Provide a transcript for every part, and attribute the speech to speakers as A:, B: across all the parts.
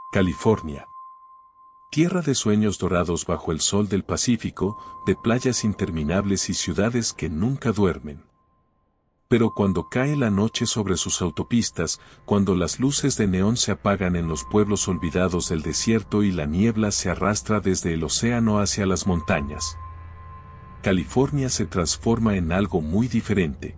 A: California. Tierra de sueños dorados bajo el sol del Pacífico, de playas interminables y ciudades que nunca duermen. Pero cuando cae la noche sobre sus autopistas, cuando las luces de neón se apagan en los pueblos olvidados del desierto y la niebla se arrastra desde el océano hacia las montañas, California se transforma en algo muy diferente.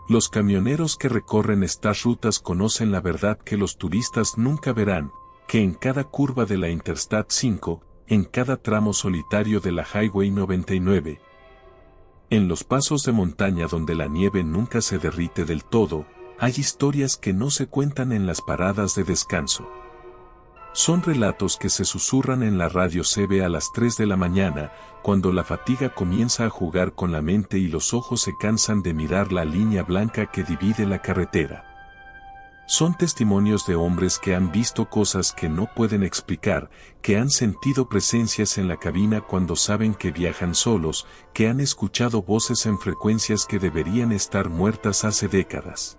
A: Los camioneros que recorren estas rutas conocen la verdad que los turistas nunca verán, que en cada curva de la Interstate 5, en cada tramo solitario de la Highway 99, en los pasos de montaña donde la nieve nunca se derrite del todo, hay historias que no se cuentan en las paradas de descanso. Son relatos que se susurran en la radio CB a las 3 de la mañana, cuando la fatiga comienza a jugar con la mente y los ojos se cansan de mirar la línea blanca que divide la carretera. Son testimonios de hombres que han visto cosas que no pueden explicar, que han sentido presencias en la cabina cuando saben que viajan solos, que han escuchado voces en frecuencias que deberían estar muertas hace décadas.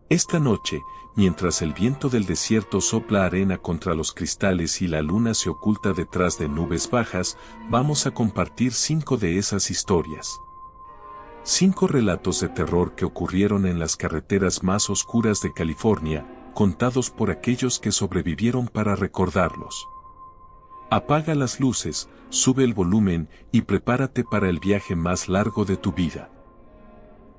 A: Esta noche, mientras el viento del desierto sopla arena contra los cristales y la luna se oculta detrás de nubes bajas, vamos a compartir 5 de esas historias. 5 relatos de terror que ocurrieron en las carreteras más oscuras de California, contados por aquellos que sobrevivieron para recordarlos. Apaga las luces, sube el volumen y prepárate para el viaje más largo de tu vida.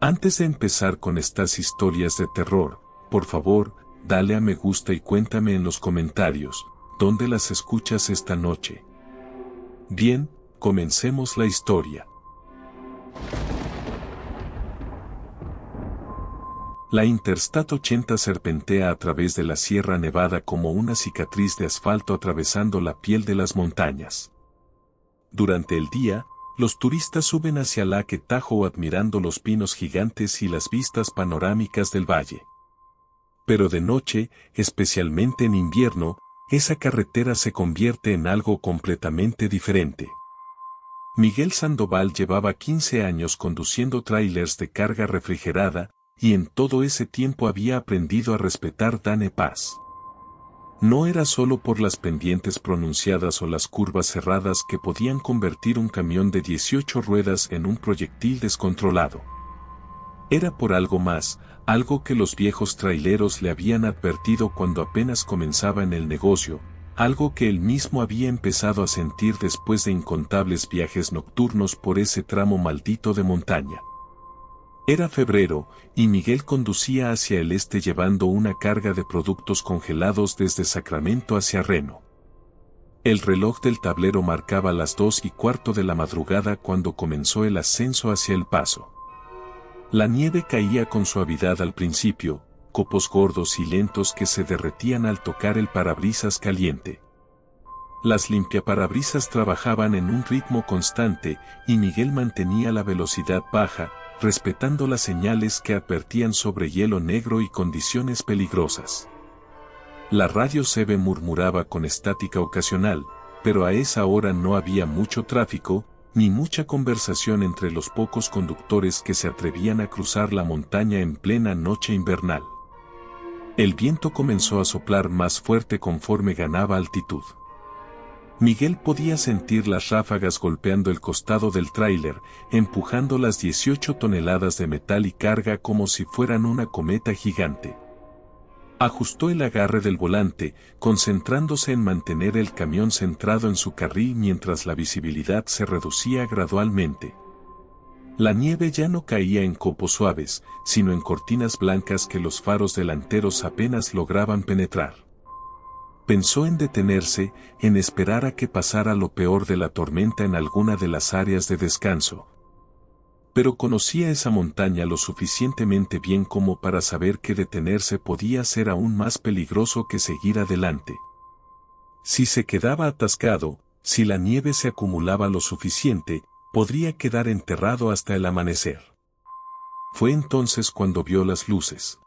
A: Antes de empezar con estas historias de terror, por favor, dale a me gusta y cuéntame en los comentarios, ¿dónde las escuchas esta noche? Bien, comencemos la historia. La Interstate 80 serpentea a través de la Sierra Nevada como una cicatriz de asfalto atravesando la piel de las montañas. Durante el día, los turistas suben hacia Lake Tahoe admirando los pinos gigantes y las vistas panorámicas del valle. Pero de noche, especialmente en invierno, esa carretera se convierte en algo completamente diferente. Miguel Sandoval llevaba 15 años conduciendo tráilers de carga refrigerada, y en todo ese tiempo había aprendido a respetar Dane Pass. No era solo por las pendientes pronunciadas o las curvas cerradas que podían convertir un camión de 18 ruedas en un proyectil descontrolado. Era por algo más, algo que los viejos traileros le habían advertido cuando apenas comenzaba en el negocio, algo que él mismo había empezado a sentir después de incontables viajes nocturnos por ese tramo maldito de montaña. Era febrero, y Miguel conducía hacia el este llevando una carga de productos congelados desde Sacramento hacia Reno. El reloj del tablero marcaba las 2:15 de la madrugada cuando comenzó el ascenso hacia El Paso. La nieve caía con suavidad al principio, copos gordos y lentos que se derretían al tocar el parabrisas caliente. Las limpiaparabrisas trabajaban en un ritmo constante, y Miguel mantenía la velocidad baja, respetando las señales que advertían sobre hielo negro y condiciones peligrosas. La radio CB murmuraba con estática ocasional, pero a esa hora no había mucho tráfico, ni mucha conversación entre los pocos conductores que se atrevían a cruzar la montaña en plena noche invernal. El viento comenzó a soplar más fuerte conforme ganaba altitud. Miguel podía sentir las ráfagas golpeando el costado del tráiler, empujando las 18 toneladas de metal y carga como si fueran una cometa gigante. Ajustó el agarre del volante, concentrándose en mantener el camión centrado en su carril mientras la visibilidad se reducía gradualmente. La nieve ya no caía en copos suaves, sino en cortinas blancas que los faros delanteros apenas lograban penetrar. Pensó en detenerse, en esperar a que pasara lo peor de la tormenta en alguna de las áreas de descanso. Pero conocía esa montaña lo suficientemente bien como para saber que detenerse podía ser aún más peligroso que seguir adelante. Si se quedaba atascado, si la nieve se acumulaba lo suficiente, podría quedar enterrado hasta el amanecer. Fue entonces cuando vio las luces.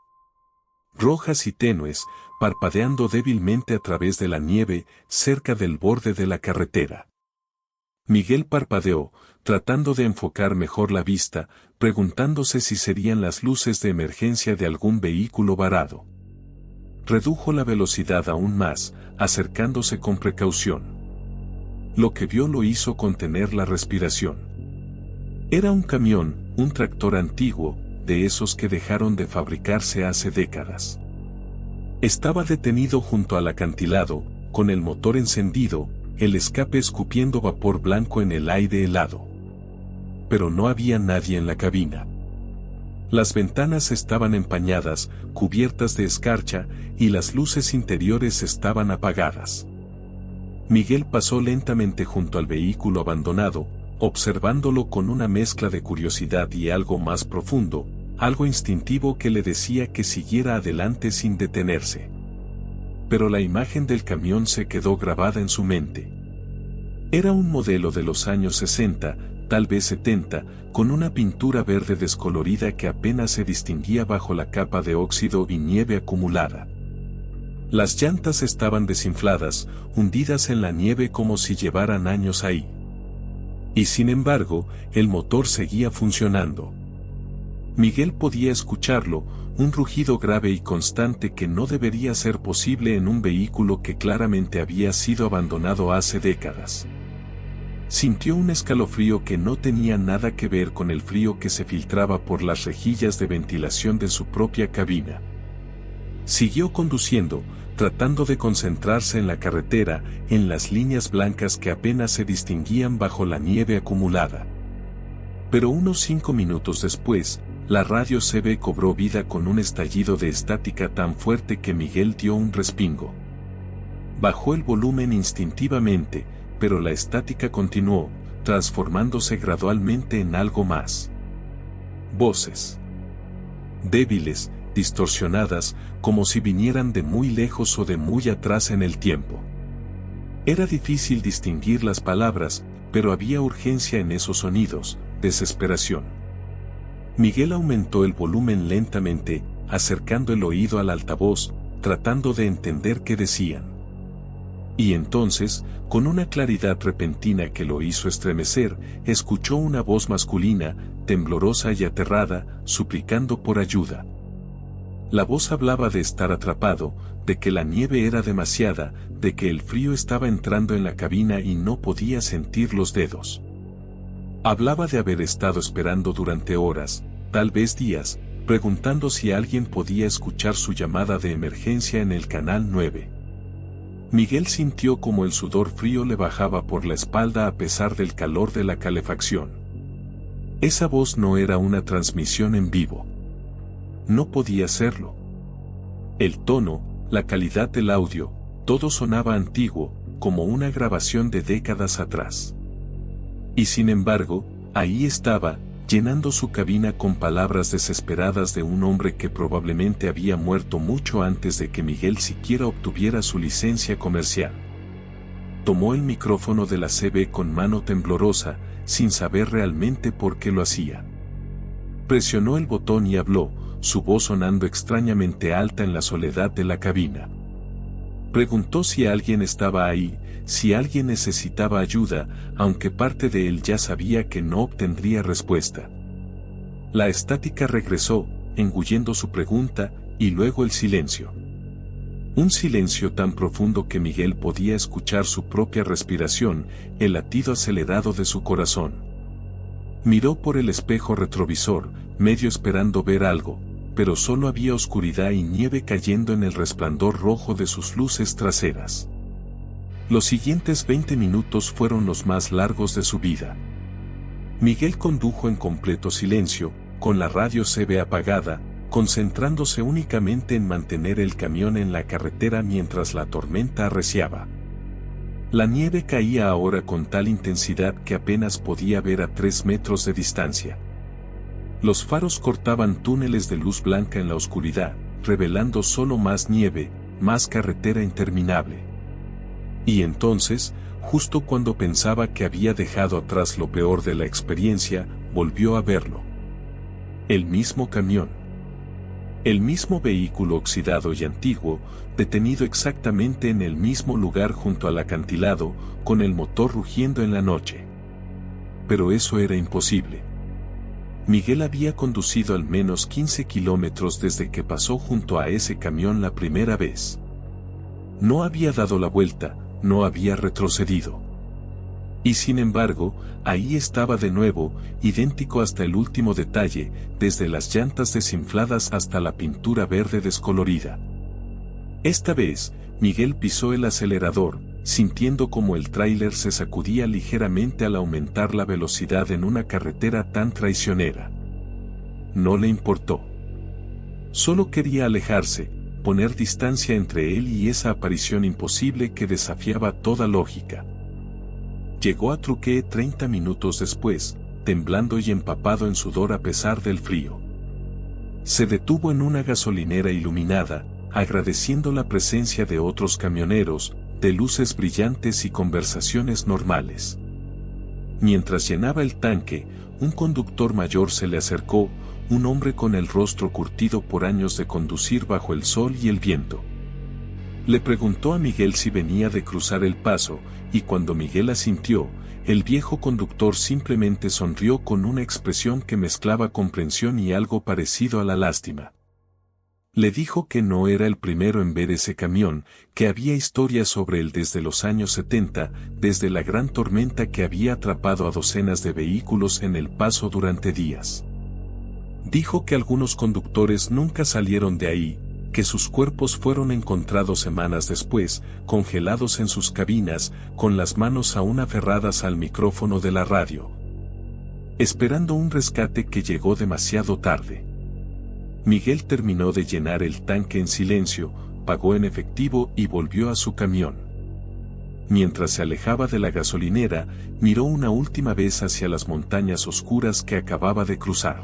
A: Rojas y tenues, parpadeando débilmente a través de la nieve, cerca del borde de la carretera. Miguel parpadeó, tratando de enfocar mejor la vista, preguntándose si serían las luces de emergencia de algún vehículo varado. Redujo la velocidad aún más, acercándose con precaución. Lo que vio lo hizo contener la respiración. Era un camión, un tractor antiguo, de esos que dejaron de fabricarse hace décadas. Estaba detenido junto al acantilado, con el motor encendido, el escape escupiendo vapor blanco en el aire helado. Pero no había nadie en la cabina. Las ventanas estaban empañadas, cubiertas de escarcha, y las luces interiores estaban apagadas. Miguel pasó lentamente junto al vehículo abandonado, observándolo con una mezcla de curiosidad y algo más profundo, algo instintivo que le decía que siguiera adelante sin detenerse. Pero la imagen del camión se quedó grabada en su mente. Era un modelo de los años 60, tal vez 70, con una pintura verde descolorida que apenas se distinguía bajo la capa de óxido y nieve acumulada. Las llantas estaban desinfladas, hundidas en la nieve como si llevaran años ahí. Y sin embargo, el motor seguía funcionando. Miguel podía escucharlo, un rugido grave y constante que no debería ser posible en un vehículo que claramente había sido abandonado hace décadas. Sintió un escalofrío que no tenía nada que ver con el frío que se filtraba por las rejillas de ventilación de su propia cabina. Siguió conduciendo, tratando de concentrarse en la carretera, en las líneas blancas que apenas se distinguían bajo la nieve acumulada. Pero unos 5 minutos después, la radio CB cobró vida con un estallido de estática tan fuerte que Miguel dio un respingo. Bajó el volumen instintivamente, pero la estática continuó, transformándose gradualmente en algo más. Voces. Débiles, distorsionadas, como si vinieran de muy lejos o de muy atrás en el tiempo. Era difícil distinguir las palabras, pero había urgencia en esos sonidos, desesperación. Miguel aumentó el volumen lentamente, acercando el oído al altavoz, tratando de entender qué decían. Y entonces, con una claridad repentina que lo hizo estremecer, escuchó una voz masculina, temblorosa y aterrada, suplicando por ayuda. La voz hablaba de estar atrapado, de que la nieve era demasiada, de que el frío estaba entrando en la cabina y no podía sentir los dedos. Hablaba de haber estado esperando durante horas, tal vez días, preguntando si alguien podía escuchar su llamada de emergencia en el canal 9. Miguel sintió como el sudor frío le bajaba por la espalda a pesar del calor de la calefacción. Esa voz no era una transmisión en vivo. No podía serlo. El tono, la calidad del audio, todo sonaba antiguo, como una grabación de décadas atrás. Y sin embargo, ahí estaba, llenando su cabina con palabras desesperadas de un hombre que probablemente había muerto mucho antes de que Miguel siquiera obtuviera su licencia comercial. Tomó el micrófono de la CB con mano temblorosa, sin saber realmente por qué lo hacía. Presionó el botón y habló, su voz sonando extrañamente alta en la soledad de la cabina. Preguntó si alguien estaba ahí, si alguien necesitaba ayuda, aunque parte de él ya sabía que no obtendría respuesta. La estática regresó, engullendo su pregunta, y luego el silencio. Un silencio tan profundo que Miguel podía escuchar su propia respiración, el latido acelerado de su corazón. Miró por el espejo retrovisor, medio esperando ver algo, pero solo había oscuridad y nieve cayendo en el resplandor rojo de sus luces traseras. Los siguientes 20 minutos fueron los más largos de su vida. Miguel condujo en completo silencio, con la radio CB apagada, concentrándose únicamente en mantener el camión en la carretera mientras la tormenta arreciaba. La nieve caía ahora con tal intensidad que apenas podía ver a 3 metros de distancia. Los faros cortaban túneles de luz blanca en la oscuridad, revelando solo más nieve, más carretera interminable. Y entonces, justo cuando pensaba que había dejado atrás lo peor de la experiencia, volvió a verlo. El mismo camión. El mismo vehículo oxidado y antiguo, detenido exactamente en el mismo lugar junto al acantilado, con el motor rugiendo en la noche. Pero eso era imposible. Miguel había conducido al menos 15 kilómetros desde que pasó junto a ese camión la primera vez. No había dado la vuelta, no había retrocedido. Y sin embargo, ahí estaba de nuevo, idéntico hasta el último detalle, desde las llantas desinfladas hasta la pintura verde descolorida. Esta vez, Miguel pisó el acelerador, sintiendo como el tráiler se sacudía ligeramente al aumentar la velocidad en una carretera tan traicionera. No le importó. Solo quería alejarse, poner distancia entre él y esa aparición imposible que desafiaba toda lógica. Llegó a Truqué 30 minutos después, temblando y empapado en sudor a pesar del frío. Se detuvo en una gasolinera iluminada, agradeciendo la presencia de otros camioneros, de luces brillantes y conversaciones normales. Mientras llenaba el tanque, un conductor mayor se le acercó, un hombre con el rostro curtido por años de conducir bajo el sol y el viento. Le preguntó a Miguel si venía de cruzar el paso, y cuando Miguel asintió, el viejo conductor simplemente sonrió con una expresión que mezclaba comprensión y algo parecido a la lástima. Le dijo que no era el primero en ver ese camión, que había historias sobre él desde los años 70, desde la gran tormenta que había atrapado a docenas de vehículos en el paso durante días. Dijo que algunos conductores nunca salieron de ahí, que sus cuerpos fueron encontrados semanas después, congelados en sus cabinas, con las manos aún aferradas al micrófono de la radio, esperando un rescate que llegó demasiado tarde. Miguel terminó de llenar el tanque en silencio, pagó en efectivo y volvió a su camión. Mientras se alejaba de la gasolinera, miró una última vez hacia las montañas oscuras que acababa de cruzar.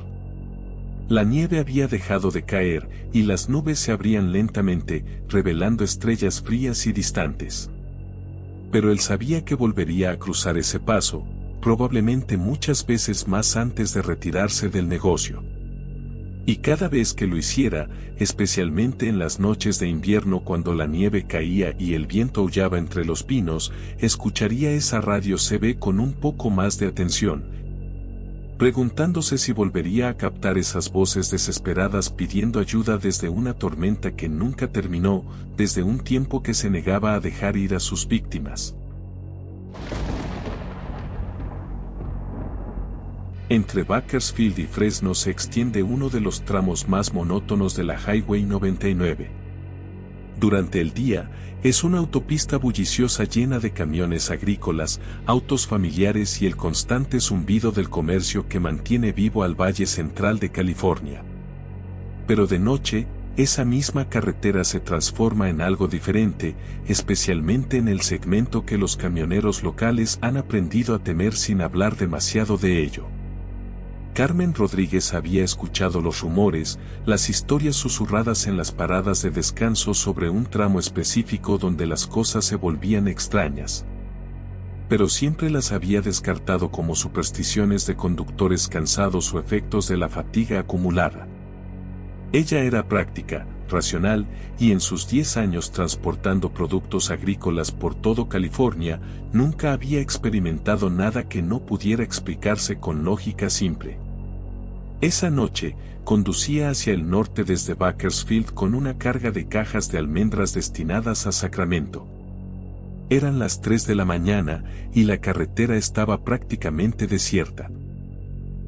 A: La nieve había dejado de caer, y las nubes se abrían lentamente, revelando estrellas frías y distantes. Pero él sabía que volvería a cruzar ese paso, probablemente muchas veces más antes de retirarse del negocio. Y cada vez que lo hiciera, especialmente en las noches de invierno cuando la nieve caía y el viento aullaba entre los pinos, escucharía esa radio CB con un poco más de atención, preguntándose si volvería a captar esas voces desesperadas pidiendo ayuda desde una tormenta que nunca terminó, desde un tiempo que se negaba a dejar ir a sus víctimas. Entre Bakersfield y Fresno se extiende uno de los tramos más monótonos de la Highway 99. Durante el día, es una autopista bulliciosa llena de camiones agrícolas, autos familiares y el constante zumbido del comercio que mantiene vivo al Valle Central de California. Pero de noche, esa misma carretera se transforma en algo diferente, especialmente en el segmento que los camioneros locales han aprendido a temer sin hablar demasiado de ello. Carmen Rodríguez había escuchado los rumores, las historias susurradas en las paradas de descanso sobre un tramo específico donde las cosas se volvían extrañas. Pero siempre las había descartado como supersticiones de conductores cansados o efectos de la fatiga acumulada. Ella era práctica, racional, y en sus 10 años transportando productos agrícolas por todo California, nunca había experimentado nada que no pudiera explicarse con lógica simple. Esa noche, conducía hacia el norte desde Bakersfield con una carga de cajas de almendras destinadas a Sacramento. Eran las 3 de la mañana y la carretera estaba prácticamente desierta.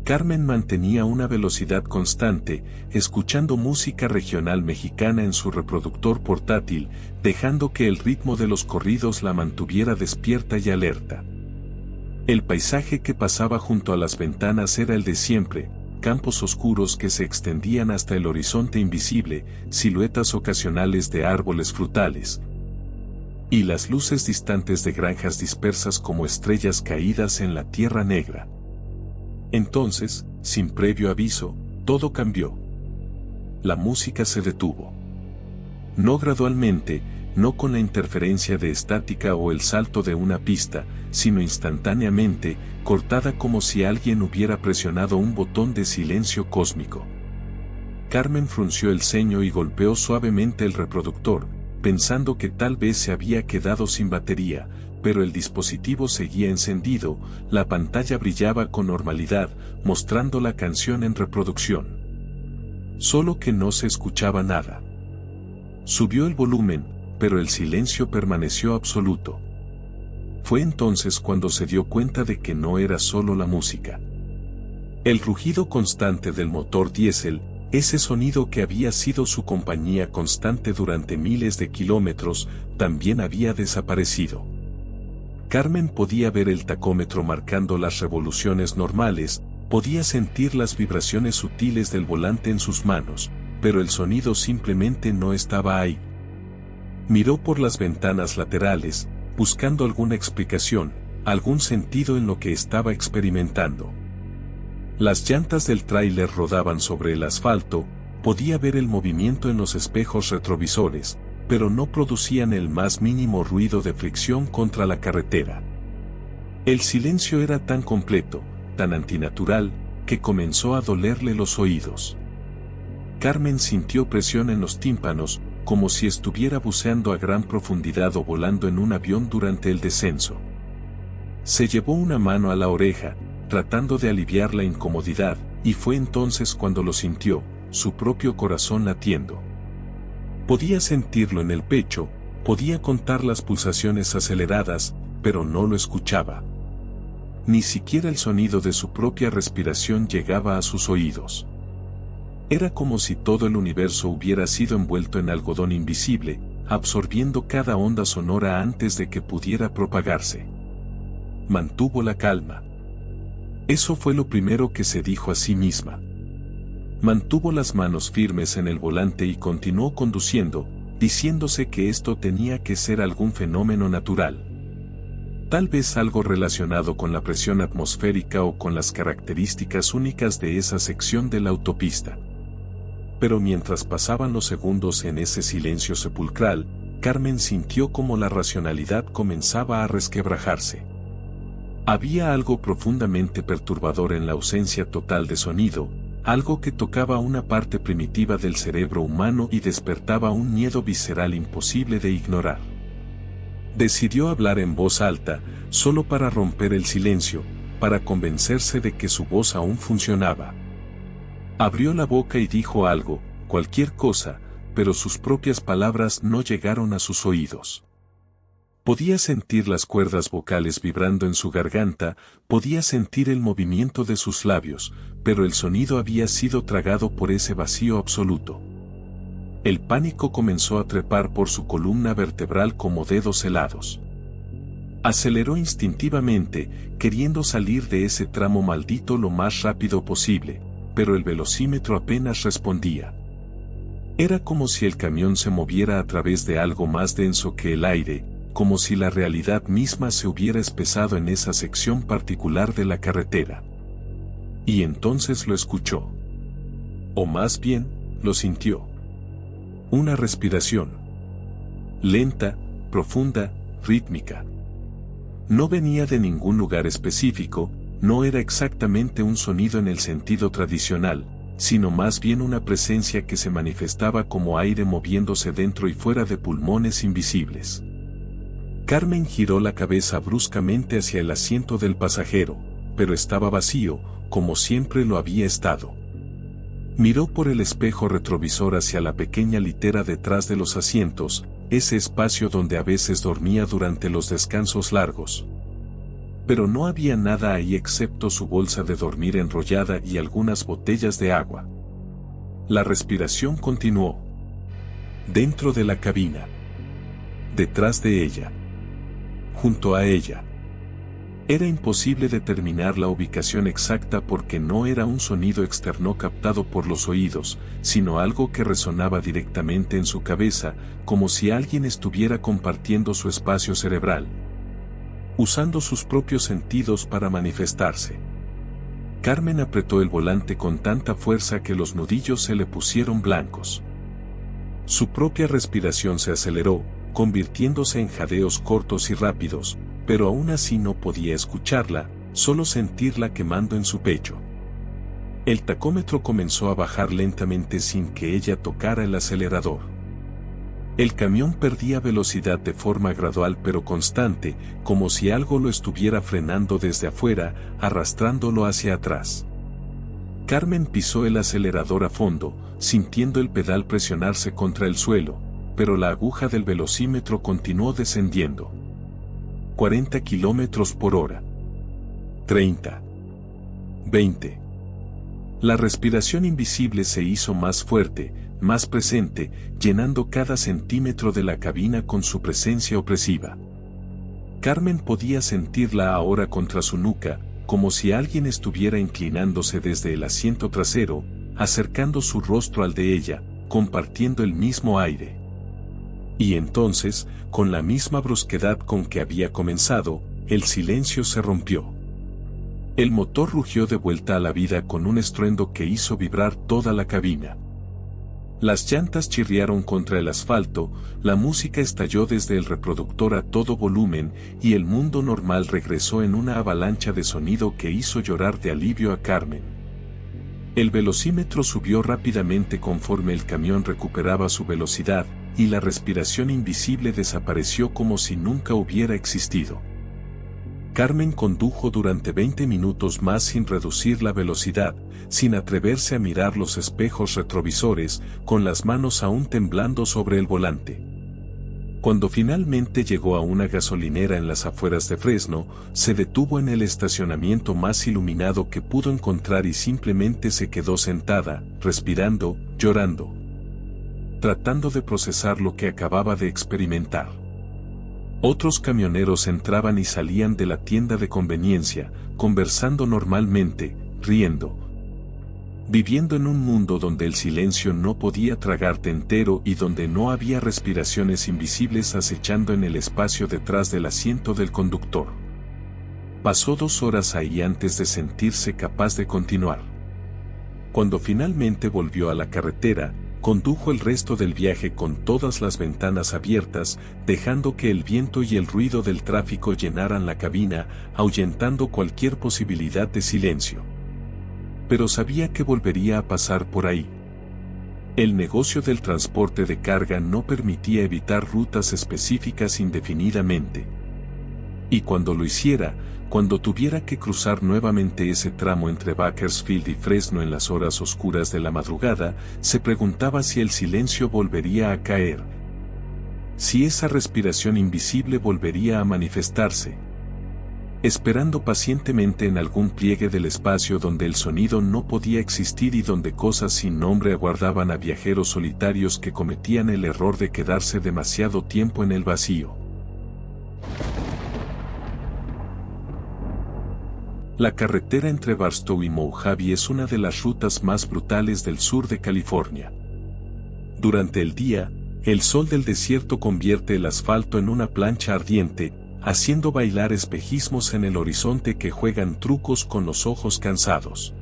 A: Carmen mantenía una velocidad constante, escuchando música regional mexicana en su reproductor portátil, dejando que el ritmo de los corridos la mantuviera despierta y alerta. El paisaje que pasaba junto a las ventanas era el de siempre, campos oscuros que se extendían hasta el horizonte invisible, siluetas ocasionales de árboles frutales, y las luces distantes de granjas dispersas como estrellas caídas en la tierra negra. Entonces, sin previo aviso, todo cambió. La música se detuvo. No gradualmente, no con la interferencia de estática o el salto de una pista, sino instantáneamente, cortada como si alguien hubiera presionado un botón de silencio cósmico. Carmen frunció el ceño y golpeó suavemente el reproductor, pensando que tal vez se había quedado sin batería, pero el dispositivo seguía encendido, la pantalla brillaba con normalidad, mostrando la canción en reproducción. Solo que no se escuchaba nada. Subió el volumen, pero el silencio permaneció absoluto. Fue entonces cuando se dio cuenta de que no era solo la música. El rugido constante del motor diésel, ese sonido que había sido su compañía constante durante miles de kilómetros, también había desaparecido. Carmen podía ver el tacómetro marcando las revoluciones normales, podía sentir las vibraciones sutiles del volante en sus manos, pero el sonido simplemente no estaba ahí. Miró por las ventanas laterales, buscando alguna explicación, algún sentido en lo que estaba experimentando. Las llantas del tráiler rodaban sobre el asfalto, podía ver el movimiento en los espejos retrovisores, pero no producían el más mínimo ruido de fricción contra la carretera. El silencio era tan completo, tan antinatural, que comenzó a dolerle los oídos. Carmen sintió presión en los tímpanos, como si estuviera buceando a gran profundidad o volando en un avión durante el descenso. Se llevó una mano a la oreja, tratando de aliviar la incomodidad, y fue entonces cuando lo sintió, su propio corazón latiendo. Podía sentirlo en el pecho, podía contar las pulsaciones aceleradas, pero no lo escuchaba. Ni siquiera el sonido de su propia respiración llegaba a sus oídos. Era como si todo el universo hubiera sido envuelto en algodón invisible, absorbiendo cada onda sonora antes de que pudiera propagarse. Mantuvo la calma. Eso fue lo primero que se dijo a sí misma. Mantuvo las manos firmes en el volante y continuó conduciendo, diciéndose que esto tenía que ser algún fenómeno natural. Tal vez algo relacionado con la presión atmosférica o con las características únicas de esa sección de la autopista. Pero mientras pasaban los segundos en ese silencio sepulcral, Carmen sintió como la racionalidad comenzaba a resquebrajarse. Había algo profundamente perturbador en la ausencia total de sonido, algo que tocaba una parte primitiva del cerebro humano y despertaba un miedo visceral imposible de ignorar. Decidió hablar en voz alta, solo para romper el silencio, para convencerse de que su voz aún funcionaba. Abrió la boca y dijo algo, cualquier cosa, pero sus propias palabras no llegaron a sus oídos. Podía sentir las cuerdas vocales vibrando en su garganta, podía sentir el movimiento de sus labios, pero el sonido había sido tragado por ese vacío absoluto. El pánico comenzó a trepar por su columna vertebral como dedos helados. Aceleró instintivamente, queriendo salir de ese tramo maldito lo más rápido posible, pero el velocímetro apenas respondía. Era como si el camión se moviera a través de algo más denso que el aire, como si la realidad misma se hubiera espesado en esa sección particular de la carretera. Y entonces lo escuchó. O más bien, lo sintió. Una respiración. Lenta, profunda, rítmica. No venía de ningún lugar específico, no era exactamente un sonido en el sentido tradicional, sino más bien una presencia que se manifestaba como aire moviéndose dentro y fuera de pulmones invisibles. Carmen giró la cabeza bruscamente hacia el asiento del pasajero, pero estaba vacío, como siempre lo había estado. Miró por el espejo retrovisor hacia la pequeña litera detrás de los asientos, ese espacio donde a veces dormía durante los descansos largos. Pero no había nada ahí excepto su bolsa de dormir enrollada y algunas botellas de agua. La respiración continuó. Dentro de la cabina. Detrás de ella. Junto a ella. Era imposible determinar la ubicación exacta porque no era un sonido externo captado por los oídos, sino algo que resonaba directamente en su cabeza, como si alguien estuviera compartiendo su espacio cerebral, usando sus propios sentidos para manifestarse. Carmen apretó el volante con tanta fuerza que los nudillos se le pusieron blancos. Su propia respiración se aceleró, convirtiéndose en jadeos cortos y rápidos, pero aún así no podía escucharla, solo sentirla quemando en su pecho. El tacómetro comenzó a bajar lentamente sin que ella tocara el acelerador. El camión perdía velocidad de forma gradual pero constante, como si algo lo estuviera frenando desde afuera, arrastrándolo hacia atrás. Carmen pisó el acelerador a fondo, sintiendo el pedal presionarse contra el suelo, pero la aguja del velocímetro continuó descendiendo. 40 kilómetros por hora. 30. 20. La respiración invisible se hizo más fuerte, más presente, llenando cada centímetro de la cabina con su presencia opresiva. Carmen podía sentirla ahora contra su nuca, como si alguien estuviera inclinándose desde el asiento trasero, acercando su rostro al de ella, compartiendo el mismo aire. Y entonces, con la misma brusquedad con que había comenzado, el silencio se rompió. El motor rugió de vuelta a la vida con un estruendo que hizo vibrar toda la cabina. Las llantas chirriaron contra el asfalto, la música estalló desde el reproductor a todo volumen y el mundo normal regresó en una avalancha de sonido que hizo llorar de alivio a Carmen. El velocímetro subió rápidamente conforme el camión recuperaba su velocidad y la respiración invisible desapareció como si nunca hubiera existido. Carmen condujo durante 20 minutos más sin reducir la velocidad, sin atreverse a mirar los espejos retrovisores, con las manos aún temblando sobre el volante. Cuando finalmente llegó a una gasolinera en las afueras de Fresno, se detuvo en el estacionamiento más iluminado que pudo encontrar y simplemente se quedó sentada, respirando, llorando, tratando de procesar lo que acababa de experimentar. Otros camioneros entraban y salían de la tienda de conveniencia, conversando normalmente, riendo. Viviendo en un mundo donde el silencio no podía tragarte entero y donde no había respiraciones invisibles acechando en el espacio detrás del asiento del conductor. Pasó 2 horas ahí antes de sentirse capaz de continuar. Cuando finalmente volvió a la carretera, condujo el resto del viaje con todas las ventanas abiertas, dejando que el viento y el ruido del tráfico llenaran la cabina, ahuyentando cualquier posibilidad de silencio. Pero sabía que volvería a pasar por ahí. El negocio del transporte de carga no permitía evitar rutas específicas indefinidamente. Y cuando lo hiciera, cuando tuviera que cruzar nuevamente ese tramo entre Bakersfield y Fresno en las horas oscuras de la madrugada, se preguntaba si el silencio volvería a caer. Si esa respiración invisible volvería a manifestarse. Esperando pacientemente en algún pliegue del espacio donde el sonido no podía existir y donde cosas sin nombre aguardaban a viajeros solitarios que cometían el error de quedarse demasiado tiempo en el vacío. La carretera entre Barstow y Mojave es una de las rutas más brutales del sur de California. Durante el día, el sol del desierto convierte el asfalto en una plancha ardiente, haciendo bailar espejismos en el horizonte que juegan trucos con los ojos cansados.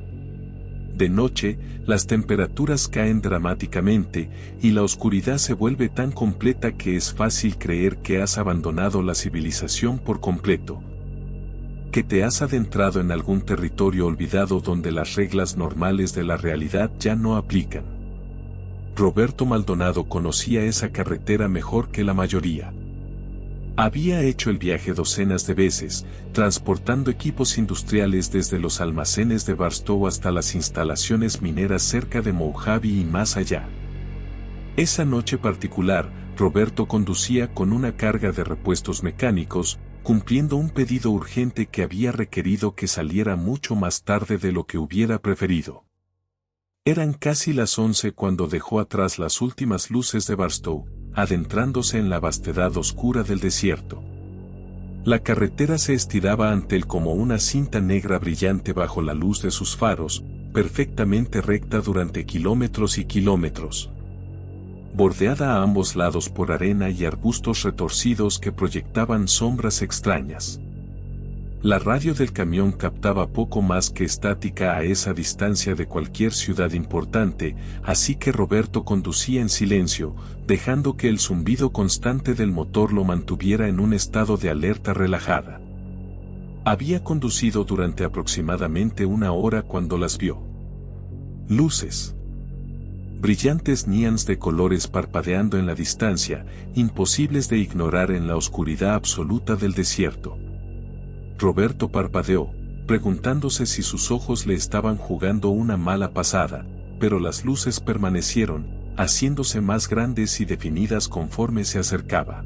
A: De noche, las temperaturas caen dramáticamente y la oscuridad se vuelve tan completa que es fácil creer que has abandonado la civilización por completo. Que te has adentrado en algún territorio olvidado donde las reglas normales de la realidad ya no aplican. Roberto Maldonado conocía esa carretera mejor que la mayoría. Había hecho el viaje docenas de veces, transportando equipos industriales desde los almacenes de Barstow hasta las instalaciones mineras cerca de Mojave y más allá. Esa noche particular, Roberto conducía con una carga de repuestos mecánicos, cumpliendo un pedido urgente que había requerido que saliera mucho más tarde de lo que hubiera preferido. Eran casi las 11 cuando dejó atrás las últimas luces de Barstow, adentrándose en la vastedad oscura del desierto. La carretera se estiraba ante él como una cinta negra brillante bajo la luz de sus faros, perfectamente recta durante kilómetros y kilómetros. Bordeada a ambos lados por arena y arbustos retorcidos que proyectaban sombras extrañas. La radio del camión captaba poco más que estática a esa distancia de cualquier ciudad importante, así que Roberto conducía en silencio, dejando que el zumbido constante del motor lo mantuviera en un estado de alerta relajada. Había conducido durante aproximadamente 1 hora cuando las vio. Luces. brillantes neons de colores parpadeando en la distancia, imposibles de ignorar en la oscuridad absoluta del desierto. Roberto parpadeó, preguntándose si sus ojos le estaban jugando una mala pasada, pero las luces permanecieron, haciéndose más grandes y definidas conforme se acercaba.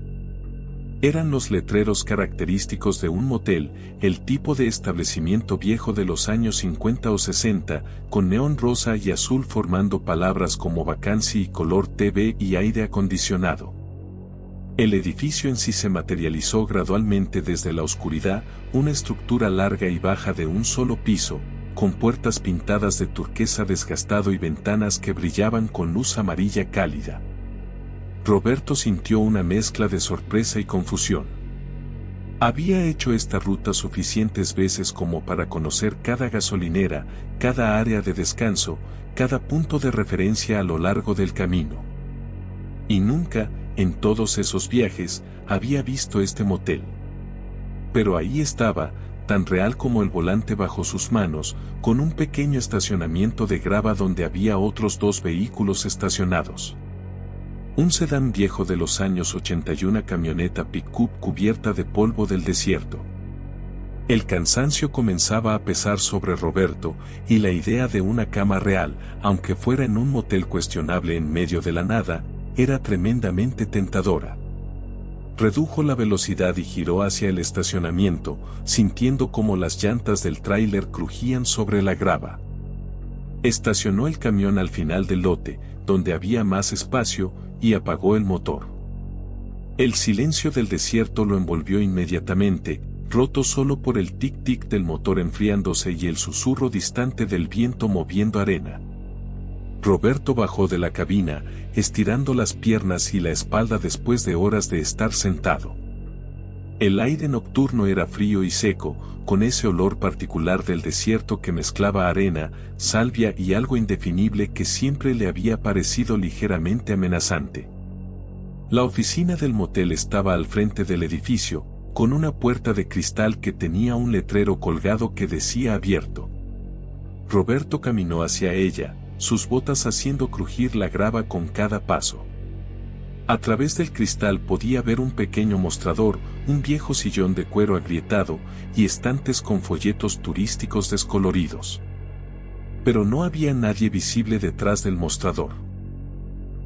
A: Eran los letreros característicos de un motel, el tipo de establecimiento viejo de los años 50 o 60, con neón rosa y azul formando palabras como vacancy y color TV y aire acondicionado. El edificio en sí se materializó gradualmente desde la oscuridad, una estructura larga y baja de un solo piso, con puertas pintadas de turquesa desgastado y ventanas que brillaban con luz amarilla cálida. Roberto sintió una mezcla de sorpresa y confusión. Había hecho esta ruta suficientes veces como para conocer cada gasolinera, cada área de descanso, cada punto de referencia a lo largo del camino. Y nunca, en todos esos viajes, había visto este motel. Pero ahí estaba, tan real como el volante bajo sus manos, con un pequeño estacionamiento de grava donde había otros 2 vehículos estacionados. Un sedán viejo de los años 80 y una camioneta pick-up cubierta de polvo del desierto. El cansancio comenzaba a pesar sobre Roberto, y la idea de una cama real, aunque fuera en un motel cuestionable en medio de la nada, era tremendamente tentadora. Redujo la velocidad y giró hacia el estacionamiento, sintiendo como las llantas del tráiler crujían sobre la grava. Estacionó el camión al final del lote, donde había más espacio, y apagó el motor. El silencio del desierto lo envolvió inmediatamente, roto solo por el tic-tic del motor enfriándose y el susurro distante del viento moviendo arena. Roberto bajó de la cabina, estirando las piernas y la espalda después de horas de estar sentado. El aire nocturno era frío y seco, con ese olor particular del desierto que mezclaba arena, salvia y algo indefinible que siempre le había parecido ligeramente amenazante. La oficina del motel estaba al frente del edificio, con una puerta de cristal que tenía un letrero colgado que decía abierto. Roberto caminó hacia ella, sus botas haciendo crujir la grava con cada paso. A través del cristal podía ver un pequeño mostrador, un viejo sillón de cuero agrietado y estantes con folletos turísticos descoloridos. Pero no había nadie visible detrás del mostrador.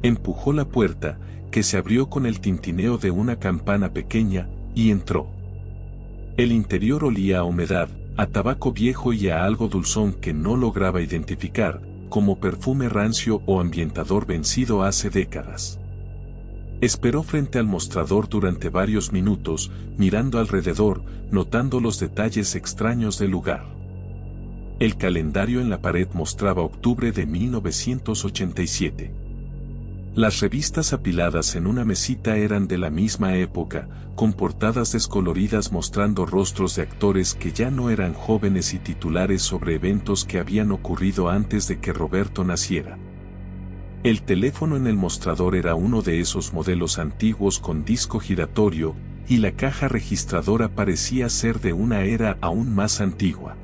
A: Empujó la puerta, que se abrió con el tintineo de una campana pequeña, y entró. El interior olía a humedad, a tabaco viejo y a algo dulzón que no lograba identificar, como perfume rancio o ambientador vencido hace décadas. Esperó frente al mostrador durante varios minutos, mirando alrededor, notando los detalles extraños del lugar. El calendario en la pared mostraba octubre de 1987. Las revistas apiladas en una mesita eran de la misma época, con portadas descoloridas mostrando rostros de actores que ya no eran jóvenes y titulares sobre eventos que habían ocurrido antes de que Roberto naciera. El teléfono en el mostrador era uno de esos modelos antiguos con disco giratorio, y la caja registradora parecía ser de una era aún más antigua.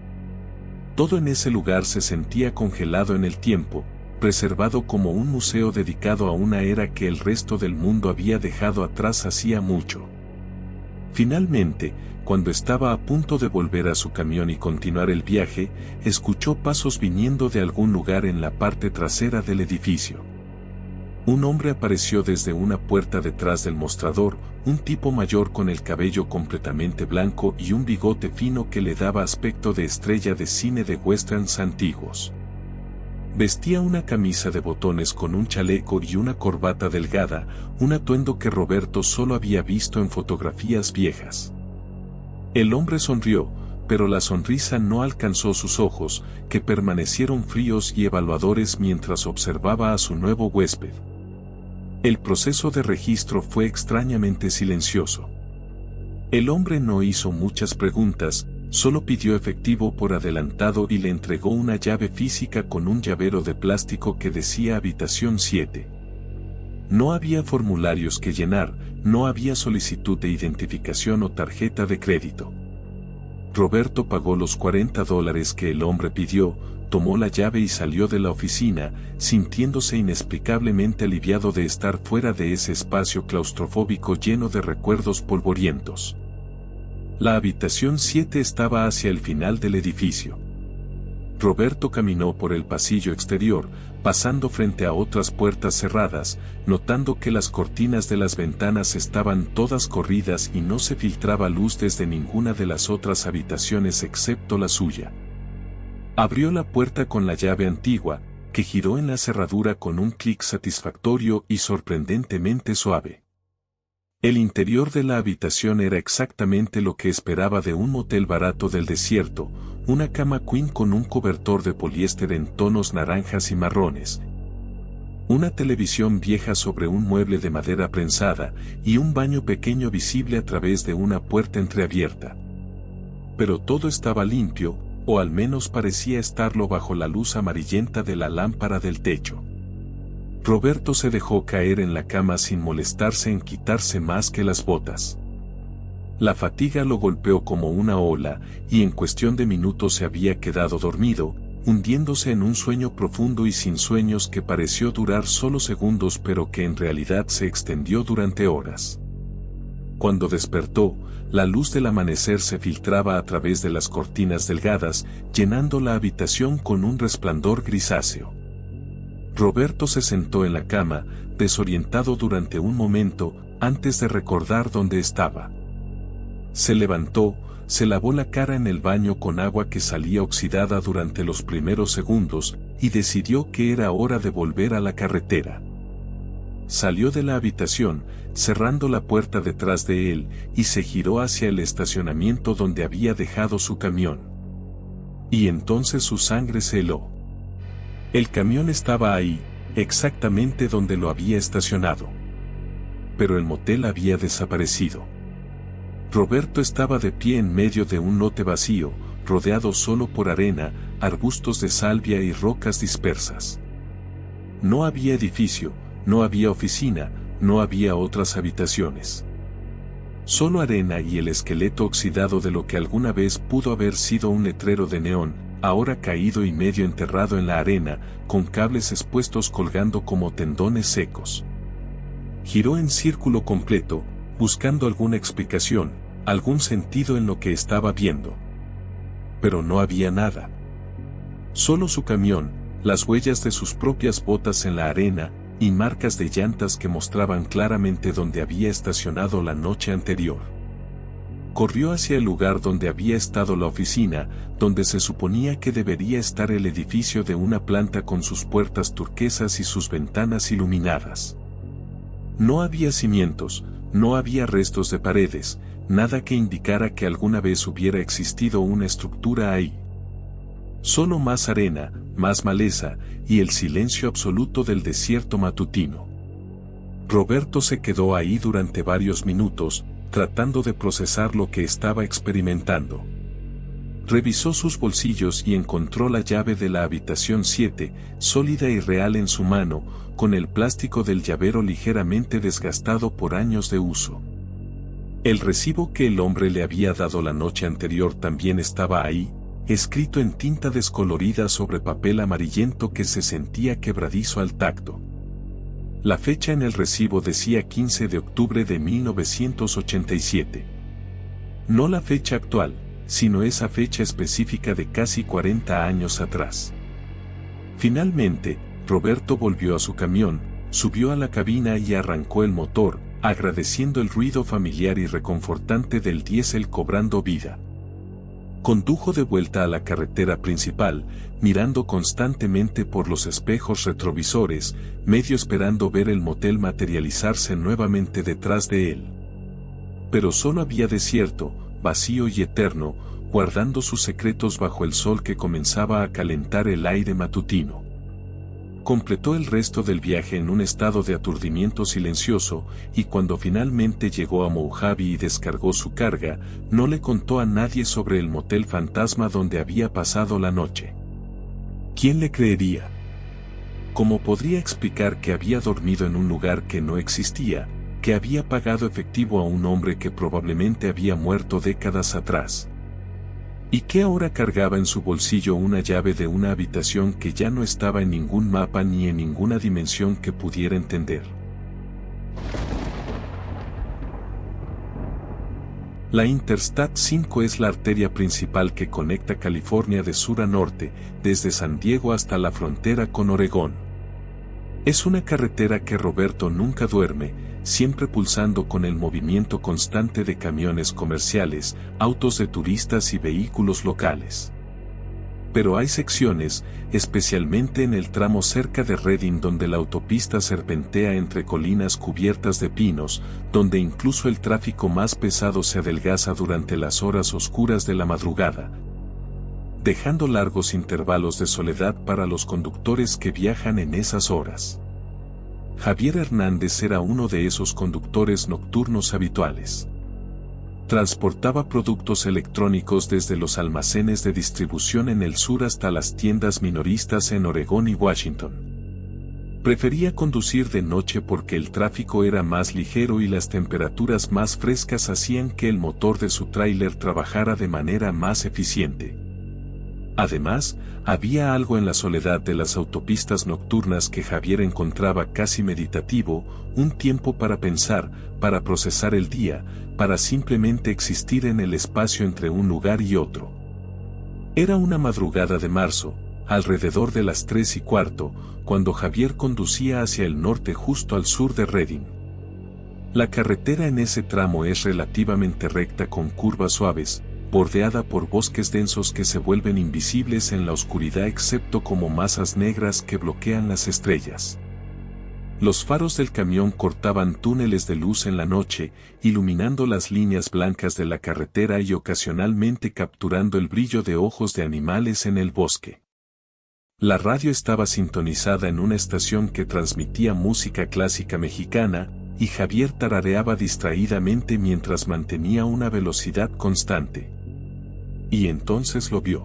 A: Todo en ese lugar se sentía congelado en el tiempo, preservado como un museo dedicado a una era que el resto del mundo había dejado atrás hacía mucho. Finalmente, cuando estaba a punto de volver a su camión y continuar el viaje, escuchó pasos viniendo de algún lugar en la parte trasera del edificio. Un hombre apareció desde una puerta detrás del mostrador, un tipo mayor con el cabello completamente blanco y un bigote fino que le daba aspecto de estrella de cine de westerns antiguos. Vestía una camisa de botones con un chaleco y una corbata delgada, un atuendo que Roberto solo había visto en fotografías viejas. El hombre sonrió, pero la sonrisa no alcanzó sus ojos, que permanecieron fríos y evaluadores mientras observaba a su nuevo huésped. El proceso de registro fue extrañamente silencioso. El hombre no hizo muchas preguntas, solo pidió efectivo por adelantado y le entregó una llave física con un llavero de plástico que decía Habitación 7. No había formularios que llenar, no había solicitud de identificación o tarjeta de crédito. Roberto pagó los $40 que el hombre pidió, tomó la llave y salió de la oficina, sintiéndose inexplicablemente aliviado de estar fuera de ese espacio claustrofóbico lleno de recuerdos polvorientos. La habitación 7 estaba hacia el final del edificio. Roberto caminó por el pasillo exterior, pasando frente a otras puertas cerradas, notando que las cortinas de las ventanas estaban todas corridas y no se filtraba luz desde ninguna de las otras habitaciones excepto la suya. Abrió la puerta con la llave antigua, que giró en la cerradura con un clic satisfactorio y sorprendentemente suave. El interior de la habitación era exactamente lo que esperaba de un motel barato del desierto, una cama queen con un cobertor de poliéster en tonos naranjas y marrones, una televisión vieja sobre un mueble de madera prensada y un baño pequeño visible a través de una puerta entreabierta. Pero todo estaba limpio, o al menos parecía estarlo bajo la luz amarillenta de la lámpara del techo. Roberto se dejó caer en la cama sin molestarse en quitarse más que las botas. La fatiga lo golpeó como una ola, y en cuestión de minutos se había quedado dormido, hundiéndose en un sueño profundo y sin sueños que pareció durar solo segundos pero que en realidad se extendió durante horas. Cuando despertó, la luz del amanecer se filtraba a través de las cortinas delgadas, llenando la habitación con un resplandor grisáceo. Roberto se sentó en la cama, desorientado durante un momento, antes de recordar dónde estaba. Se levantó, se lavó la cara en el baño con agua que salía oxidada durante los primeros segundos, y decidió que era hora de volver a la carretera. Salió de la habitación, cerrando la puerta detrás de él, y se giró hacia el estacionamiento donde había dejado su camión. Y entonces su sangre se heló. El camión estaba ahí, exactamente donde lo había estacionado. Pero el motel había desaparecido. Roberto estaba de pie en medio de un lote vacío, rodeado solo por arena, arbustos de salvia y rocas dispersas. No había edificio, no había oficina, no había otras habitaciones. Solo arena y el esqueleto oxidado de lo que alguna vez pudo haber sido un letrero de neón, ahora caído y medio enterrado en la arena, con cables expuestos colgando como tendones secos. Giró en círculo completo, buscando alguna explicación, algún sentido en lo que estaba viendo. Pero no había nada. Solo su camión, las huellas de sus propias botas en la arena, y marcas de llantas que mostraban claramente dónde había estacionado la noche anterior. Corrió hacia el lugar donde había estado la oficina, donde se suponía que debería estar el edificio de una planta con sus puertas turquesas y sus ventanas iluminadas. No había cimientos, no había restos de paredes, nada que indicara que alguna vez hubiera existido una estructura ahí. Solo más arena, más maleza, y el silencio absoluto del desierto matutino. Roberto se quedó ahí durante varios minutos, tratando de procesar lo que estaba experimentando. Revisó sus bolsillos y encontró la llave de la habitación 7, sólida y real en su mano, con el plástico del llavero ligeramente desgastado por años de uso. El recibo que el hombre le había dado la noche anterior también estaba ahí, escrito en tinta descolorida sobre papel amarillento que se sentía quebradizo al tacto. La fecha en el recibo decía 15 de octubre de 1987. No la fecha actual, sino esa fecha específica de casi 40 años atrás. Finalmente, Roberto volvió a su camión, subió a la cabina y arrancó el motor, agradeciendo el ruido familiar y reconfortante del diésel cobrando vida. Condujo de vuelta a la carretera principal, mirando constantemente por los espejos retrovisores, medio esperando ver el motel materializarse nuevamente detrás de él. Pero solo había desierto, vacío y eterno, guardando sus secretos bajo el sol que comenzaba a calentar el aire matutino. Completó el resto del viaje en un estado de aturdimiento silencioso, y cuando finalmente llegó a Mojave y descargó su carga, no le contó a nadie sobre el motel fantasma donde había pasado la noche. ¿Quién le creería? ¿Cómo podría explicar que había dormido en un lugar que no existía, que había pagado efectivo a un hombre que probablemente había muerto décadas atrás? y que ahora cargaba en su bolsillo una llave de una habitación que ya no estaba en ningún mapa ni en ninguna dimensión que pudiera entender. La Interstate 5 es la arteria principal que conecta California de sur a norte, desde San Diego hasta la frontera con Oregón. Es una carretera que Roberto nunca duerme, siempre pulsando con el movimiento constante de camiones comerciales, autos de turistas y vehículos locales. Pero hay secciones, especialmente en el tramo cerca de Redding donde la autopista serpentea entre colinas cubiertas de pinos, donde incluso el tráfico más pesado se adelgaza durante las horas oscuras de la madrugada, dejando largos intervalos de soledad para los conductores que viajan en esas horas. Javier Hernández era uno de esos conductores nocturnos habituales. Transportaba productos electrónicos desde los almacenes de distribución en el sur hasta las tiendas minoristas en Oregón y Washington. Prefería conducir de noche porque el tráfico era más ligero y las temperaturas más frescas hacían que el motor de su tráiler trabajara de manera más eficiente. Además, había algo en la soledad de las autopistas nocturnas que Javier encontraba casi meditativo, un tiempo para pensar, para procesar el día, para simplemente existir en el espacio entre un lugar y otro. Era una madrugada de marzo, alrededor de las 3:15, cuando Javier conducía hacia el norte justo al sur de Redding. La carretera en ese tramo es relativamente recta con curvas suaves, bordeada por bosques densos que se vuelven invisibles en la oscuridad excepto como masas negras que bloquean las estrellas. Los faros del camión cortaban túneles de luz en la noche, iluminando las líneas blancas de la carretera y ocasionalmente capturando el brillo de ojos de animales en el bosque. La radio estaba sintonizada en una estación que transmitía música clásica mexicana, y Javier tarareaba distraídamente mientras mantenía una velocidad constante. Y entonces lo vio.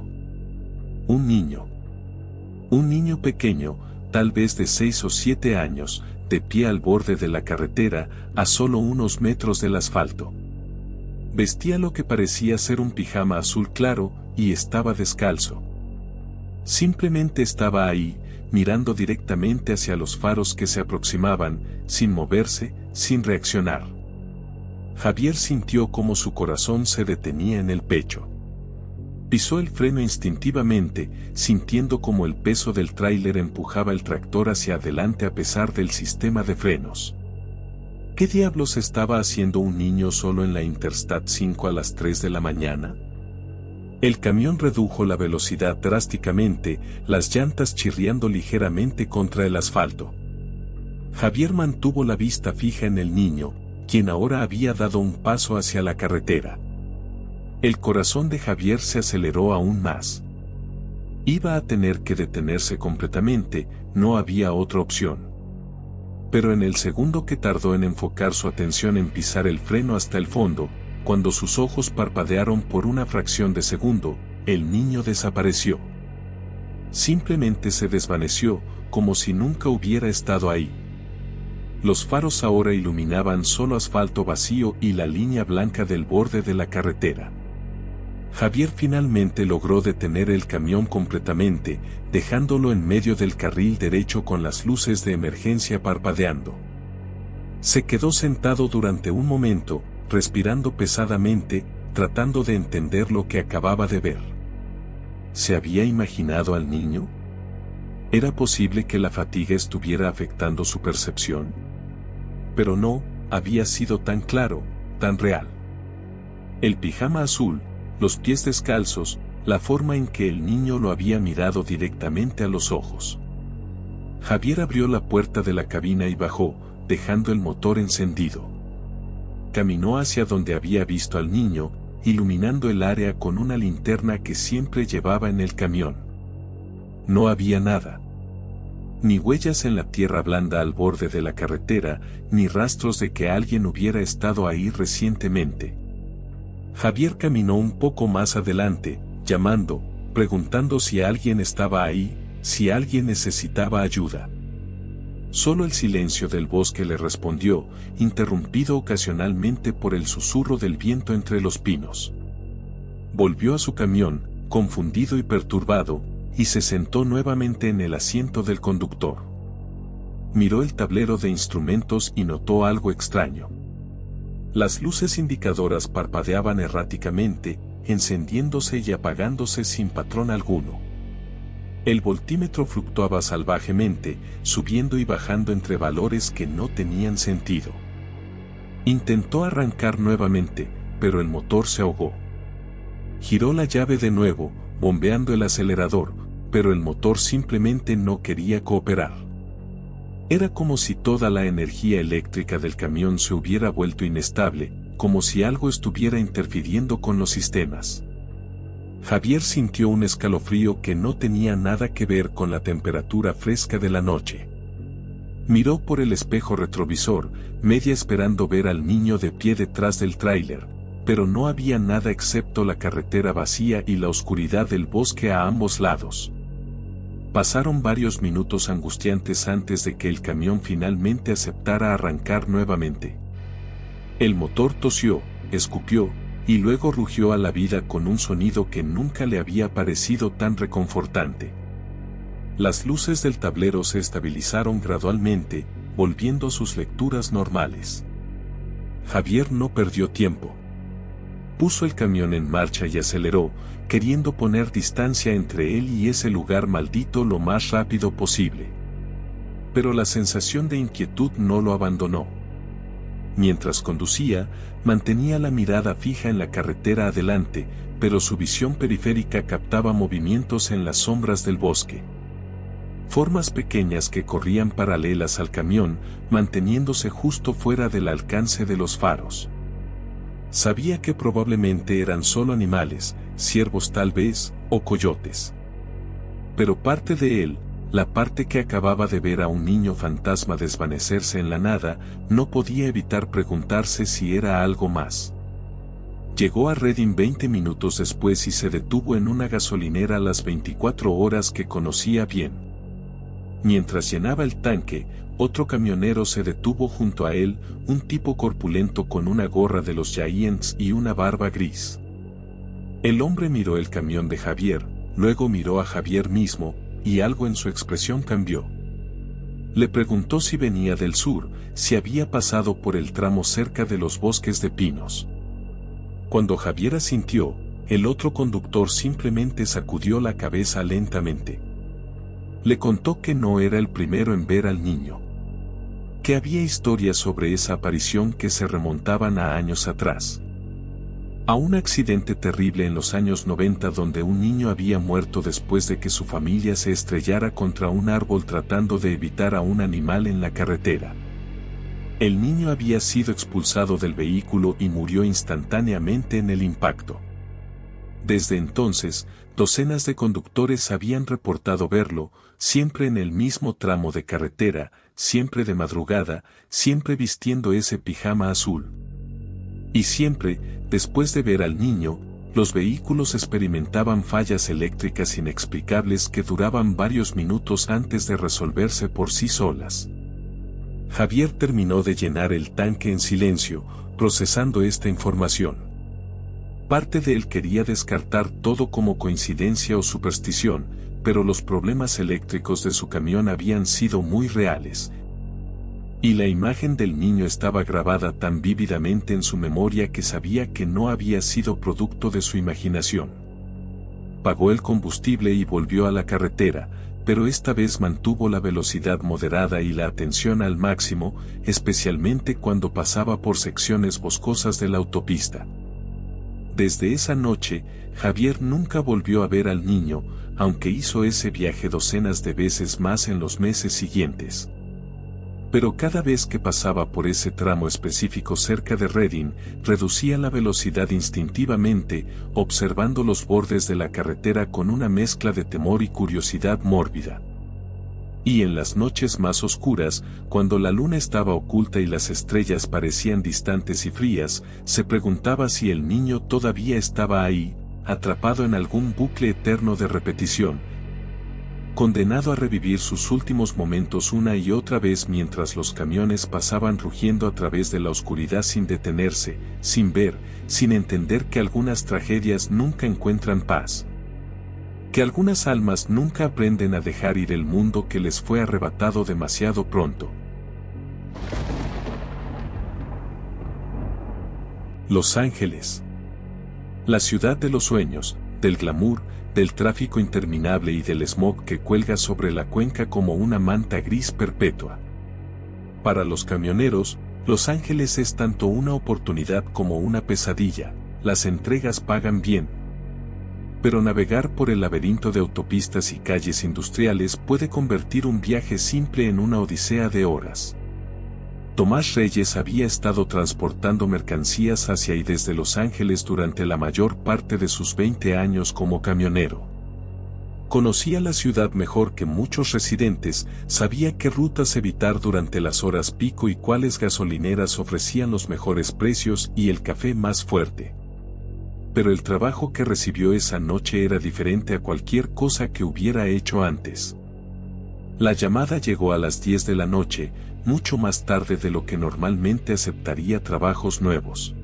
A: Un niño. Un niño pequeño, tal vez de 6 o 7 años, de pie al borde de la carretera, a solo unos metros del asfalto. Vestía lo que parecía ser un pijama azul claro, y estaba descalzo. Simplemente estaba ahí, mirando directamente hacia los faros que se aproximaban, sin moverse, sin reaccionar. Javier sintió como su corazón se detenía en el pecho. Pisó el freno instintivamente, sintiendo como el peso del tráiler empujaba el tractor hacia adelante a pesar del sistema de frenos. ¿Qué diablos estaba haciendo un niño solo en la Interstate 5 a las 3 de la mañana? El camión redujo la velocidad drásticamente, las llantas chirriando ligeramente contra el asfalto. Javier mantuvo la vista fija en el niño, quien ahora había dado un paso hacia la carretera. El corazón de Javier se aceleró aún más. Iba a tener que detenerse completamente, no había otra opción. Pero en el segundo que tardó en enfocar su atención en pisar el freno hasta el fondo, cuando sus ojos parpadearon por una fracción de segundo, el niño desapareció. Simplemente se desvaneció, como si nunca hubiera estado ahí. Los faros ahora iluminaban solo asfalto vacío y la línea blanca del borde de la carretera. Javier finalmente logró detener el camión completamente, dejándolo en medio del carril derecho con las luces de emergencia parpadeando. Se quedó sentado durante un momento, respirando pesadamente, tratando de entender lo que acababa de ver. ¿Se había imaginado al niño? ¿Era posible que la fatiga estuviera afectando su percepción? Pero no, había sido tan claro, tan real. El pijama azul, los pies descalzos, la forma en que el niño lo había mirado directamente a los ojos. Javier abrió la puerta de la cabina y bajó, dejando el motor encendido. Caminó hacia donde había visto al niño, iluminando el área con una linterna que siempre llevaba en el camión. No había nada. Ni huellas en la tierra blanda al borde de la carretera, ni rastros de que alguien hubiera estado ahí recientemente. Javier caminó un poco más adelante, llamando, preguntando si alguien estaba ahí, si alguien necesitaba ayuda. Solo el silencio del bosque le respondió, interrumpido ocasionalmente por el susurro del viento entre los pinos. Volvió a su camión, confundido y perturbado, y se sentó nuevamente en el asiento del conductor. Miró el tablero de instrumentos y notó algo extraño. Las luces indicadoras parpadeaban erráticamente, encendiéndose y apagándose sin patrón alguno. El voltímetro fluctuaba salvajemente, subiendo y bajando entre valores que no tenían sentido. Intentó arrancar nuevamente, pero el motor se ahogó. Giró la llave de nuevo, bombeando el acelerador, pero el motor simplemente no quería cooperar. Era como si toda la energía eléctrica del camión se hubiera vuelto inestable, como si algo estuviera interfiriendo con los sistemas. Javier sintió un escalofrío que no tenía nada que ver con la temperatura fresca de la noche. Miró por el espejo retrovisor, media esperando ver al niño de pie detrás del tráiler, pero no había nada excepto la carretera vacía y la oscuridad del bosque a ambos lados. Pasaron varios minutos angustiantes antes de que el camión finalmente aceptara arrancar nuevamente. El motor tosió, escupió, y luego rugió a la vida con un sonido que nunca le había parecido tan reconfortante. Las luces del tablero se estabilizaron gradualmente, volviendo sus lecturas normales. Javier no perdió tiempo. Puso el camión en marcha y aceleró, queriendo poner distancia entre él y ese lugar maldito lo más rápido posible. Pero la sensación de inquietud no lo abandonó. Mientras conducía, mantenía la mirada fija en la carretera adelante, pero su visión periférica captaba movimientos en las sombras del bosque. Formas pequeñas que corrían paralelas al camión, manteniéndose justo fuera del alcance de los faros. Sabía que probablemente eran solo animales, ciervos tal vez, o coyotes. Pero parte de él, la parte que acababa de ver a un niño fantasma desvanecerse en la nada, no podía evitar preguntarse si era algo más. Llegó a Redding 20 minutos después y se detuvo en una gasolinera a las 24 horas que conocía bien. Mientras llenaba el tanque, otro camionero se detuvo junto a él, un tipo corpulento con una gorra de los Giants y una barba gris. El hombre miró el camión de Javier, luego miró a Javier mismo, y algo en su expresión cambió. Le preguntó si venía del sur, si había pasado por el tramo cerca de los bosques de pinos. Cuando Javier asintió, el otro conductor simplemente sacudió la cabeza lentamente. Le contó que no era el primero en ver al niño. Que había historias sobre esa aparición que se remontaban a años atrás. A un accidente terrible en los años 90 donde un niño había muerto después de que su familia se estrellara contra un árbol tratando de evitar a un animal en la carretera. El niño había sido expulsado del vehículo y murió instantáneamente en el impacto. Desde entonces, docenas de conductores habían reportado verlo, siempre en el mismo tramo de carretera, siempre de madrugada, siempre vistiendo ese pijama azul. Y siempre, después de ver al niño, los vehículos experimentaban fallas eléctricas inexplicables que duraban varios minutos antes de resolverse por sí solas. Javier terminó de llenar el tanque en silencio, procesando esta información. Parte de él quería descartar todo como coincidencia o superstición, pero los problemas eléctricos de su camión habían sido muy reales. Y la imagen del niño estaba grabada tan vívidamente en su memoria que sabía que no había sido producto de su imaginación. Pagó el combustible y volvió a la carretera, pero esta vez mantuvo la velocidad moderada y la atención al máximo, especialmente cuando pasaba por secciones boscosas de la autopista. Desde esa noche, Javier nunca volvió a ver al niño, aunque hizo ese viaje docenas de veces más en los meses siguientes. Pero cada vez que pasaba por ese tramo específico cerca de Redding, reducía la velocidad instintivamente, observando los bordes de la carretera con una mezcla de temor y curiosidad mórbida. Y en las noches más oscuras, cuando la luna estaba oculta y las estrellas parecían distantes y frías, se preguntaba si el niño todavía estaba ahí, atrapado en algún bucle eterno de repetición, condenado a revivir sus últimos momentos una y otra vez mientras los camiones pasaban rugiendo a través de la oscuridad sin detenerse, sin ver, sin entender que algunas tragedias nunca encuentran paz. Que algunas almas nunca aprenden a dejar ir el mundo que les fue arrebatado demasiado pronto. Los Ángeles. La ciudad de los sueños, del glamour, del tráfico interminable y del smog que cuelga sobre la cuenca como una manta gris perpetua. Para los camioneros, Los Ángeles es tanto una oportunidad como una pesadilla, las entregas pagan bien. Pero navegar por el laberinto de autopistas y calles industriales puede convertir un viaje simple en una odisea de horas. Tomás Reyes había estado transportando mercancías hacia y desde Los Ángeles durante la mayor parte de sus 20 años como camionero. Conocía la ciudad mejor que muchos residentes, sabía qué rutas evitar durante las horas pico y cuáles gasolineras ofrecían los mejores precios y el café más fuerte. Pero el trabajo que recibió esa noche era diferente a cualquier cosa que hubiera hecho antes. La llamada llegó a las 10 de la noche, mucho más tarde de lo que normalmente aceptaría trabajos nuevos.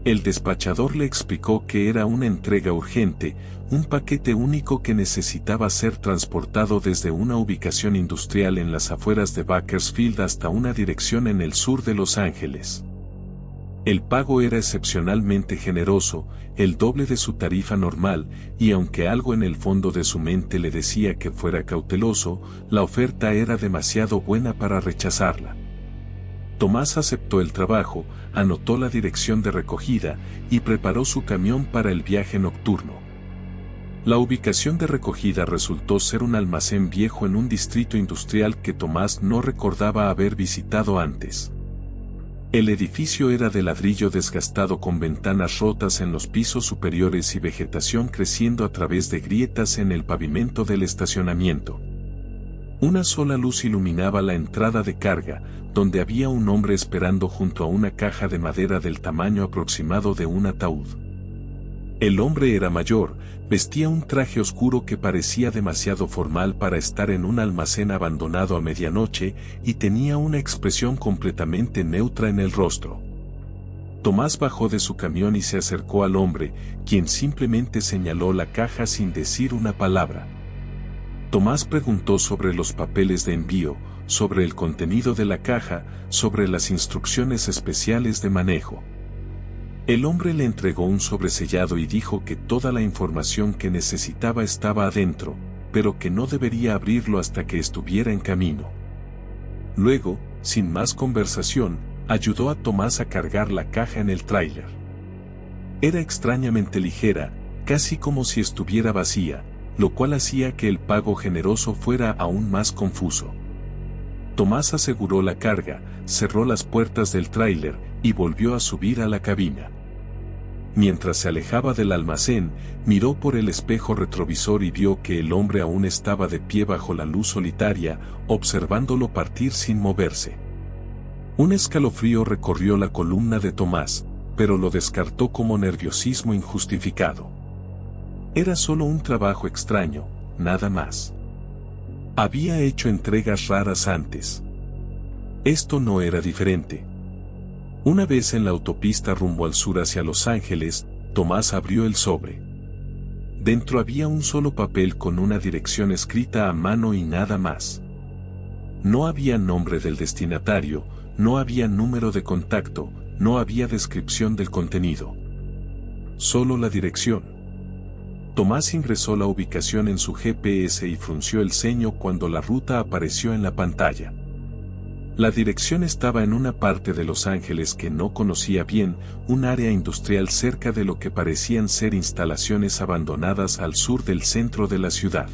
A: El despachador le explicó que era una entrega urgente, un paquete único que necesitaba ser transportado desde una ubicación industrial en las afueras de Bakersfield hasta una dirección en el sur de Los Ángeles. El pago era excepcionalmente generoso, el doble de su tarifa normal, y aunque algo en el fondo de su mente le decía que fuera cauteloso, la oferta era demasiado buena para rechazarla. Tomás aceptó el trabajo, anotó la dirección de recogida y preparó su camión para el viaje nocturno. La ubicación de recogida resultó ser un almacén viejo en un distrito industrial que Tomás no recordaba haber visitado antes. El edificio era de ladrillo desgastado con ventanas rotas en los pisos superiores y vegetación creciendo a través de grietas en el pavimento del estacionamiento. Una sola luz iluminaba la entrada de carga, donde había un hombre esperando junto a una caja de madera del tamaño aproximado de un ataúd. El hombre era mayor, vestía un traje oscuro que parecía demasiado formal para estar en un almacén abandonado a medianoche y tenía una expresión completamente neutra en el rostro. Tomás bajó de su camión y se acercó al hombre, quien simplemente señaló la caja sin decir una palabra. Tomás preguntó sobre los papeles de envío, sobre el contenido de la caja, sobre las instrucciones especiales de manejo. El hombre le entregó un sobresellado y dijo que toda la información que necesitaba estaba adentro, pero que no debería abrirlo hasta que estuviera en camino. Luego, sin más conversación, ayudó a Tomás a cargar la caja en el tráiler. Era extrañamente ligera, casi como si estuviera vacía, lo cual hacía que el pago generoso fuera aún más confuso. Tomás aseguró la carga, cerró las puertas del tráiler y volvió a subir a la cabina. Mientras se alejaba del almacén, miró por el espejo retrovisor y vio que el hombre aún estaba de pie bajo la luz solitaria, observándolo partir sin moverse. Un escalofrío recorrió la columna de Tomás, pero lo descartó como nerviosismo injustificado. Era solo un trabajo extraño, nada más. Había hecho entregas raras antes. Esto no era diferente. Una vez en la autopista rumbo al sur hacia Los Ángeles, Tomás abrió el sobre. Dentro había un solo papel con una dirección escrita a mano y nada más. No había nombre del destinatario, no había número de contacto, no había descripción del contenido. Solo la dirección. Tomás ingresó la ubicación en su GPS y frunció el ceño cuando la ruta apareció en la pantalla. La dirección estaba en una parte de Los Ángeles que no conocía bien, un área industrial cerca de lo que parecían ser instalaciones abandonadas al sur del centro de la ciudad.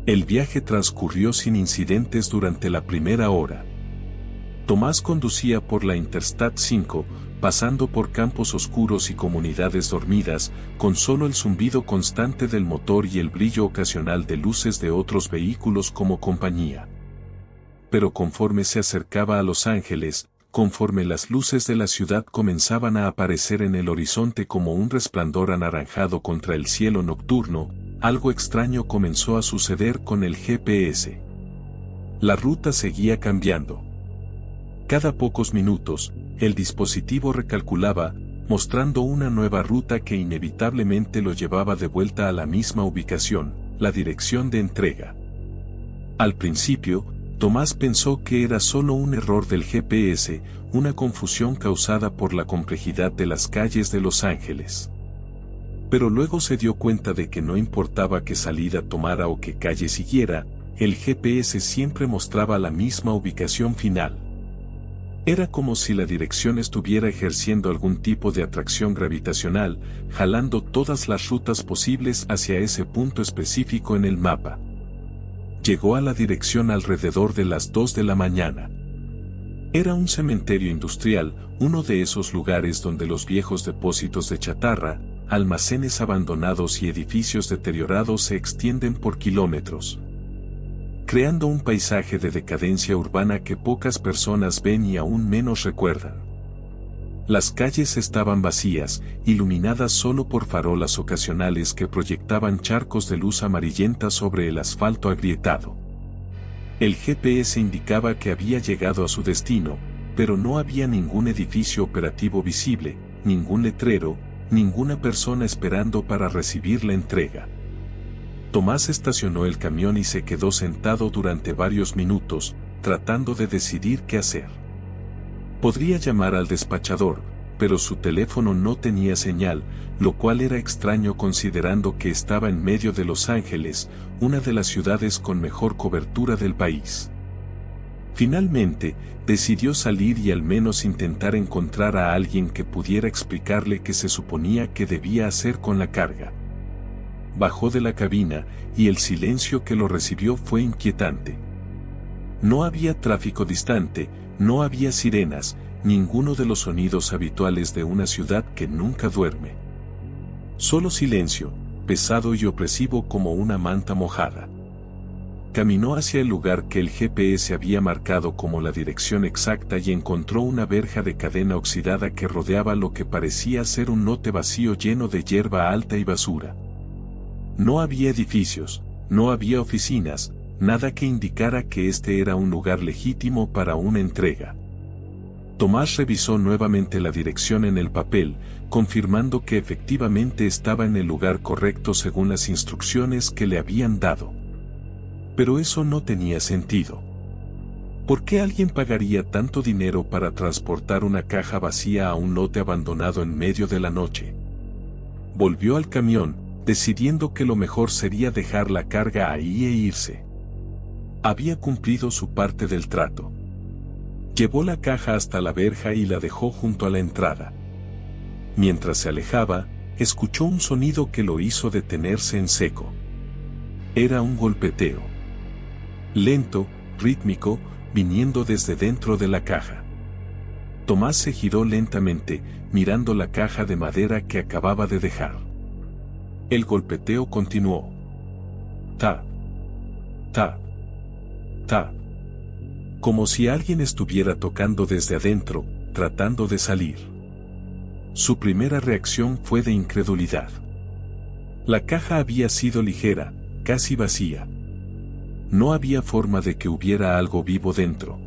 A: El viaje transcurrió sin incidentes durante la primera hora. Tomás conducía por la Interstate 5, pasando por campos oscuros y comunidades dormidas, con solo el zumbido constante del motor y el brillo ocasional de luces de otros vehículos como compañía. Pero conforme se acercaba a Los Ángeles, conforme las luces de la ciudad comenzaban a aparecer en el horizonte como un resplandor anaranjado contra el cielo nocturno, algo extraño comenzó a suceder con el GPS. La ruta seguía cambiando. Cada pocos minutos, el dispositivo recalculaba, mostrando una nueva ruta que inevitablemente lo llevaba de vuelta a la misma ubicación, la dirección de entrega. Al principio, Tomás pensó que era solo un error del GPS, una confusión causada por la complejidad de las calles de Los Ángeles. Pero luego se dio cuenta de que no importaba qué salida tomara o qué calle siguiera, el GPS siempre mostraba la misma ubicación final. Era como si la dirección estuviera ejerciendo algún tipo de atracción gravitacional, jalando todas las rutas posibles hacia ese punto específico en el mapa. Llegó a la dirección alrededor de las 2 de la mañana. Era un cementerio industrial, uno de esos lugares donde los viejos depósitos de chatarra, almacenes abandonados y edificios deteriorados se extienden por kilómetros, creando un paisaje de decadencia urbana que pocas personas ven y aún menos recuerdan. Las calles estaban vacías, iluminadas solo por farolas ocasionales que proyectaban charcos de luz amarillenta sobre el asfalto agrietado. El GPS indicaba que había llegado a su destino, pero no había ningún edificio operativo visible, ningún letrero, ninguna persona esperando para recibir la entrega. Tomás estacionó el camión y se quedó sentado durante varios minutos, tratando de decidir qué hacer. Podría llamar al despachador, pero su teléfono no tenía señal, lo cual era extraño considerando que estaba en medio de Los Ángeles, una de las ciudades con mejor cobertura del país. Finalmente, decidió salir y al menos intentar encontrar a alguien que pudiera explicarle qué se suponía que debía hacer con la carga. Bajó de la cabina, y el silencio que lo recibió fue inquietante. No había tráfico distante, no había sirenas, ninguno de los sonidos habituales de una ciudad que nunca duerme. Solo silencio, pesado y opresivo como una manta mojada. Caminó hacia el lugar que el GPS había marcado como la dirección exacta y encontró una verja de cadena oxidada que rodeaba lo que parecía ser un lote vacío lleno de hierba alta y basura. No había edificios, no había oficinas, nada que indicara que este era un lugar legítimo para una entrega. Tomás revisó nuevamente la dirección en el papel, confirmando que efectivamente estaba en el lugar correcto según las instrucciones que le habían dado. Pero eso no tenía sentido. ¿Por qué alguien pagaría tanto dinero para transportar una caja vacía a un lote abandonado en medio de la noche? Volvió al camión, decidiendo que lo mejor sería dejar la carga ahí e irse. Había cumplido su parte del trato. Llevó la caja hasta la verja y la dejó junto a la entrada. Mientras se alejaba, escuchó un sonido que lo hizo detenerse en seco. Era un golpeteo. Lento, rítmico, viniendo desde dentro de la caja. Tomás se giró lentamente, mirando la caja de madera que acababa de dejar. El golpeteo continuó. Ta, ta, ta. Como si alguien estuviera tocando desde adentro, tratando de salir. Su primera reacción fue de incredulidad. La caja había sido ligera, casi vacía. No había forma de que hubiera algo vivo dentro.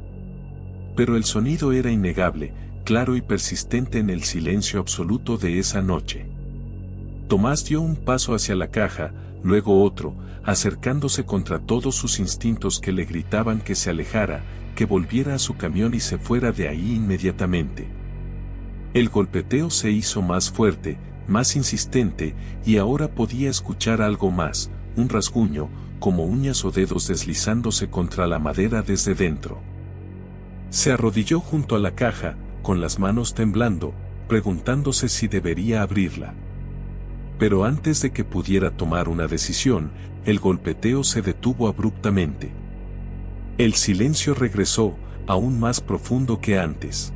A: Pero el sonido era innegable, claro y persistente en el silencio absoluto de esa noche. Tomás dio un paso hacia la caja, luego otro, acercándose contra todos sus instintos que le gritaban que se alejara, que volviera a su camión y se fuera de ahí inmediatamente. El golpeteo se hizo más fuerte, más insistente, y ahora podía escuchar algo más, un rasguño, como uñas o dedos deslizándose contra la madera desde dentro. Se arrodilló junto a la caja, con las manos temblando, preguntándose si debería abrirla. Pero antes de que pudiera tomar una decisión, el golpeteo se detuvo abruptamente. El silencio regresó, aún más profundo que antes.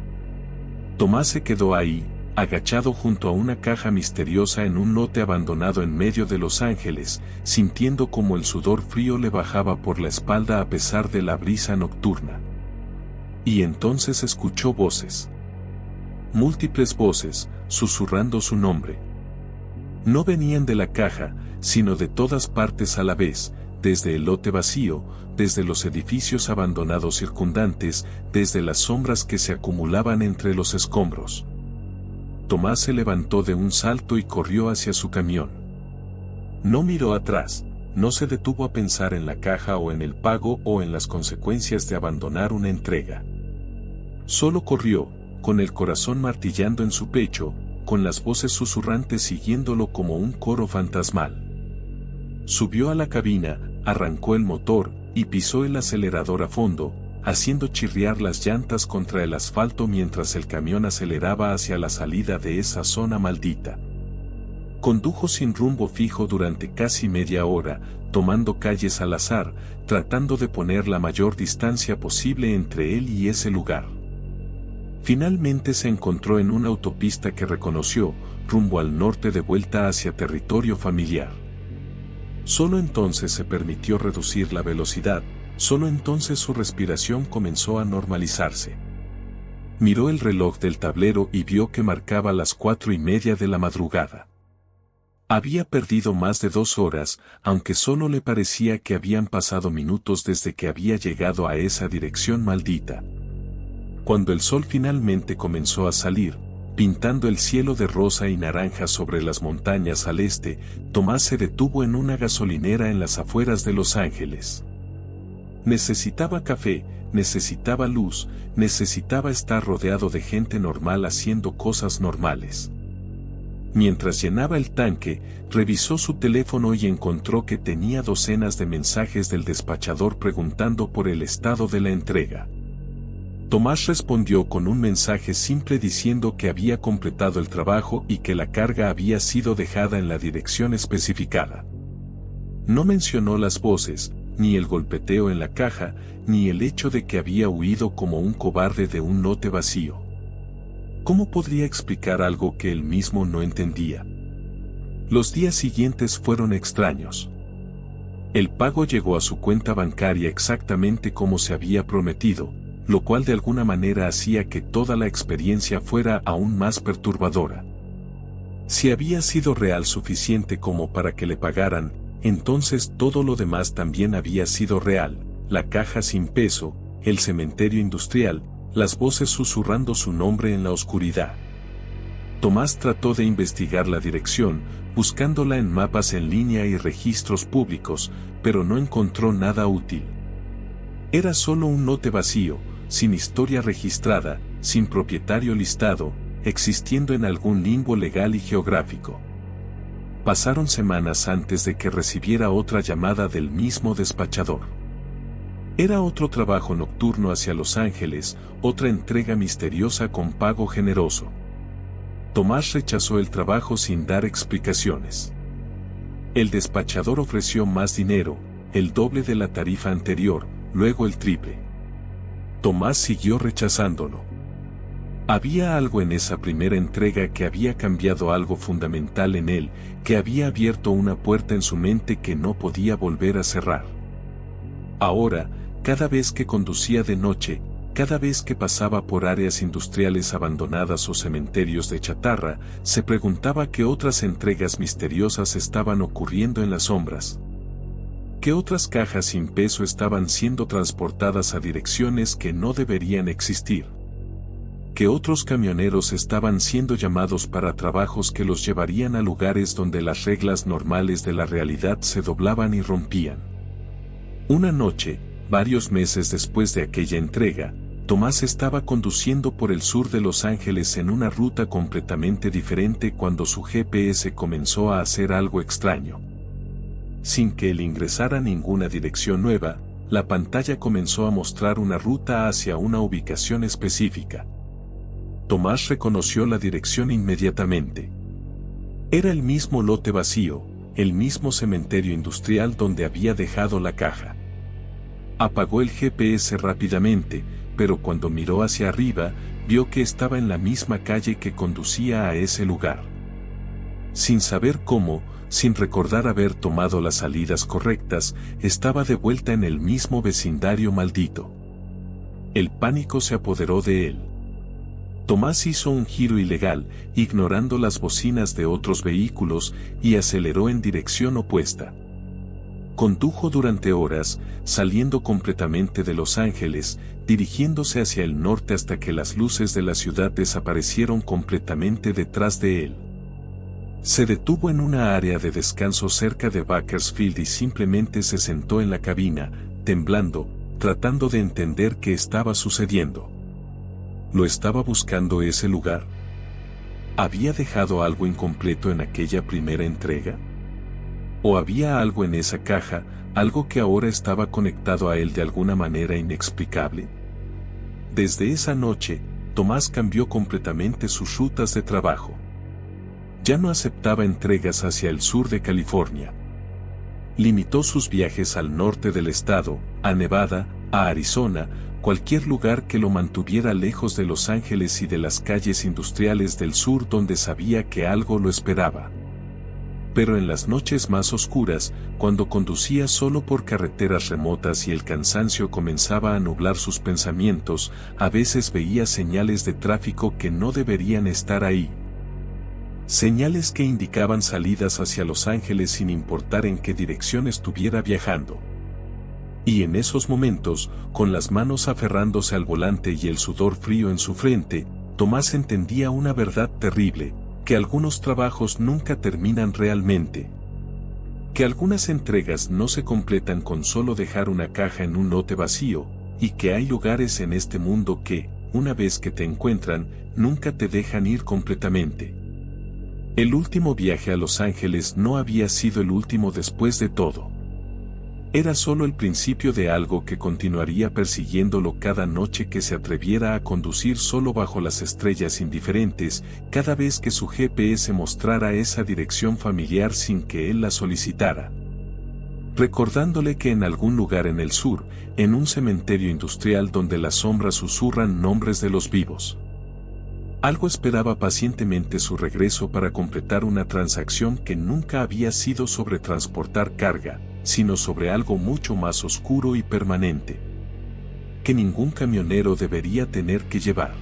A: Tomás se quedó ahí, agachado junto a una caja misteriosa en un lote abandonado en medio de Los Ángeles, sintiendo como el sudor frío le bajaba por la espalda a pesar de la brisa nocturna. Y entonces escuchó voces. Múltiples voces, susurrando su nombre. No venían de la caja, sino de todas partes a la vez, desde el lote vacío, desde los edificios abandonados circundantes, desde las sombras que se acumulaban entre los escombros. Tomás se levantó de un salto y corrió hacia su camión. No miró atrás, no se detuvo a pensar en la caja o en el pago o en las consecuencias de abandonar una entrega. Solo corrió, con el corazón martillando en su pecho, con las voces susurrantes siguiéndolo como un coro fantasmal. Subió a la cabina, arrancó el motor y pisó el acelerador a fondo, haciendo chirriar las llantas contra el asfalto mientras el camión aceleraba hacia la salida de esa zona maldita. Condujo sin rumbo fijo durante casi media hora, tomando calles al azar, tratando de poner la mayor distancia posible entre él y ese lugar. Finalmente se encontró en una autopista que reconoció, rumbo al norte de vuelta hacia territorio familiar. Solo entonces se permitió reducir la velocidad, solo entonces su respiración comenzó a normalizarse. Miró el reloj del tablero y vio que marcaba las 4:30 de la madrugada. Había perdido más de 2 horas, aunque solo le parecía que habían pasado minutos desde que había llegado a esa dirección maldita. Cuando el sol finalmente comenzó a salir, pintando el cielo de rosa y naranja sobre las montañas al este, Tomás se detuvo en una gasolinera en las afueras de Los Ángeles. Necesitaba café, necesitaba luz, necesitaba estar rodeado de gente normal haciendo cosas normales. Mientras llenaba el tanque, revisó su teléfono y encontró que tenía docenas de mensajes del despachador preguntando por el estado de la entrega. Tomás respondió con un mensaje simple diciendo que había completado el trabajo y que la carga había sido dejada en la dirección especificada. No mencionó las voces, ni el golpeteo en la caja, ni el hecho de que había huido como un cobarde de un lote vacío. ¿Cómo podría explicar algo que él mismo no entendía? Los días siguientes fueron extraños. El pago llegó a su cuenta bancaria exactamente como se había prometido, lo cual de alguna manera hacía que toda la experiencia fuera aún más perturbadora. Si había sido real suficiente como para que le pagaran, entonces todo lo demás también había sido real: la caja sin peso, el cementerio industrial, las voces susurrando su nombre en la oscuridad. Tomás trató de investigar la dirección, buscándola en mapas en línea y registros públicos, pero no encontró nada útil. Era solo un lote vacío, sin historia registrada, sin propietario listado, existiendo en algún limbo legal y geográfico. Pasaron semanas antes de que recibiera otra llamada del mismo despachador. Era otro trabajo nocturno hacia Los Ángeles, otra entrega misteriosa con pago generoso. Tomás rechazó el trabajo sin dar explicaciones. El despachador ofreció más dinero, el doble de la tarifa anterior, luego el triple. Tomás siguió rechazándolo. Había algo en esa primera entrega que había cambiado algo fundamental en él, que había abierto una puerta en su mente que no podía volver a cerrar. Ahora, cada vez que conducía de noche, cada vez que pasaba por áreas industriales abandonadas o cementerios de chatarra, se preguntaba qué otras entregas misteriosas estaban ocurriendo en las sombras. ¿Qué otras cajas sin peso estaban siendo transportadas a direcciones que no deberían existir? ¿Qué otros camioneros estaban siendo llamados para trabajos que los llevarían a lugares donde las reglas normales de la realidad se doblaban y rompían? Una noche, varios meses después de aquella entrega, Tomás estaba conduciendo por el sur de Los Ángeles en una ruta completamente diferente cuando su GPS comenzó a hacer algo extraño. Sin que él ingresara ninguna dirección nueva, la pantalla comenzó a mostrar una ruta hacia una ubicación específica. Tomás reconoció la dirección inmediatamente. Era el mismo lote vacío, el mismo cementerio industrial donde había dejado la caja. Apagó el GPS rápidamente, pero cuando miró hacia arriba, vio que estaba en la misma calle que conducía a ese lugar. Sin saber cómo, sin recordar haber tomado las salidas correctas, estaba de vuelta en el mismo vecindario maldito. El pánico se apoderó de él. Tomás hizo un giro ilegal, ignorando las bocinas de otros vehículos, y aceleró en dirección opuesta. Condujo durante horas, saliendo completamente de Los Ángeles, dirigiéndose hacia el norte hasta que las luces de la ciudad desaparecieron completamente detrás de él. Se detuvo en una área de descanso cerca de Bakersfield y simplemente se sentó en la cabina, temblando, tratando de entender qué estaba sucediendo. ¿Lo estaba buscando ese lugar? ¿Había dejado algo incompleto en aquella primera entrega? ¿O había algo en esa caja, algo que ahora estaba conectado a él de alguna manera inexplicable? Desde esa noche, Tomás cambió completamente sus rutas de trabajo. Ya no aceptaba entregas hacia el sur de California. Limitó sus viajes al norte del estado, a Nevada, a Arizona, cualquier lugar que lo mantuviera lejos de Los Ángeles y de las calles industriales del sur donde sabía que algo lo esperaba. Pero en las noches más oscuras, cuando conducía solo por carreteras remotas y el cansancio comenzaba a nublar sus pensamientos, a veces veía señales de tráfico que no deberían estar ahí. Señales que indicaban salidas hacia Los Ángeles sin importar en qué dirección estuviera viajando. Y en esos momentos, con las manos aferrándose al volante y el sudor frío en su frente, Tomás entendía una verdad terrible, que algunos trabajos nunca terminan realmente. Que algunas entregas no se completan con solo dejar una caja en un lote vacío, y que hay lugares en este mundo que, una vez que te encuentran, nunca te dejan ir completamente. El último viaje a Los Ángeles no había sido el último después de todo. Era solo el principio de algo que continuaría persiguiéndolo cada noche que se atreviera a conducir solo bajo las estrellas indiferentes, cada vez que su GPS mostrara esa dirección familiar sin que él la solicitara. Recordándole que en algún lugar en el sur, en un cementerio industrial donde las sombras susurran nombres de los vivos, algo esperaba pacientemente su regreso para completar una transacción que nunca había sido sobre transportar carga, sino sobre algo mucho más oscuro y permanente, que ningún camionero debería tener que llevar.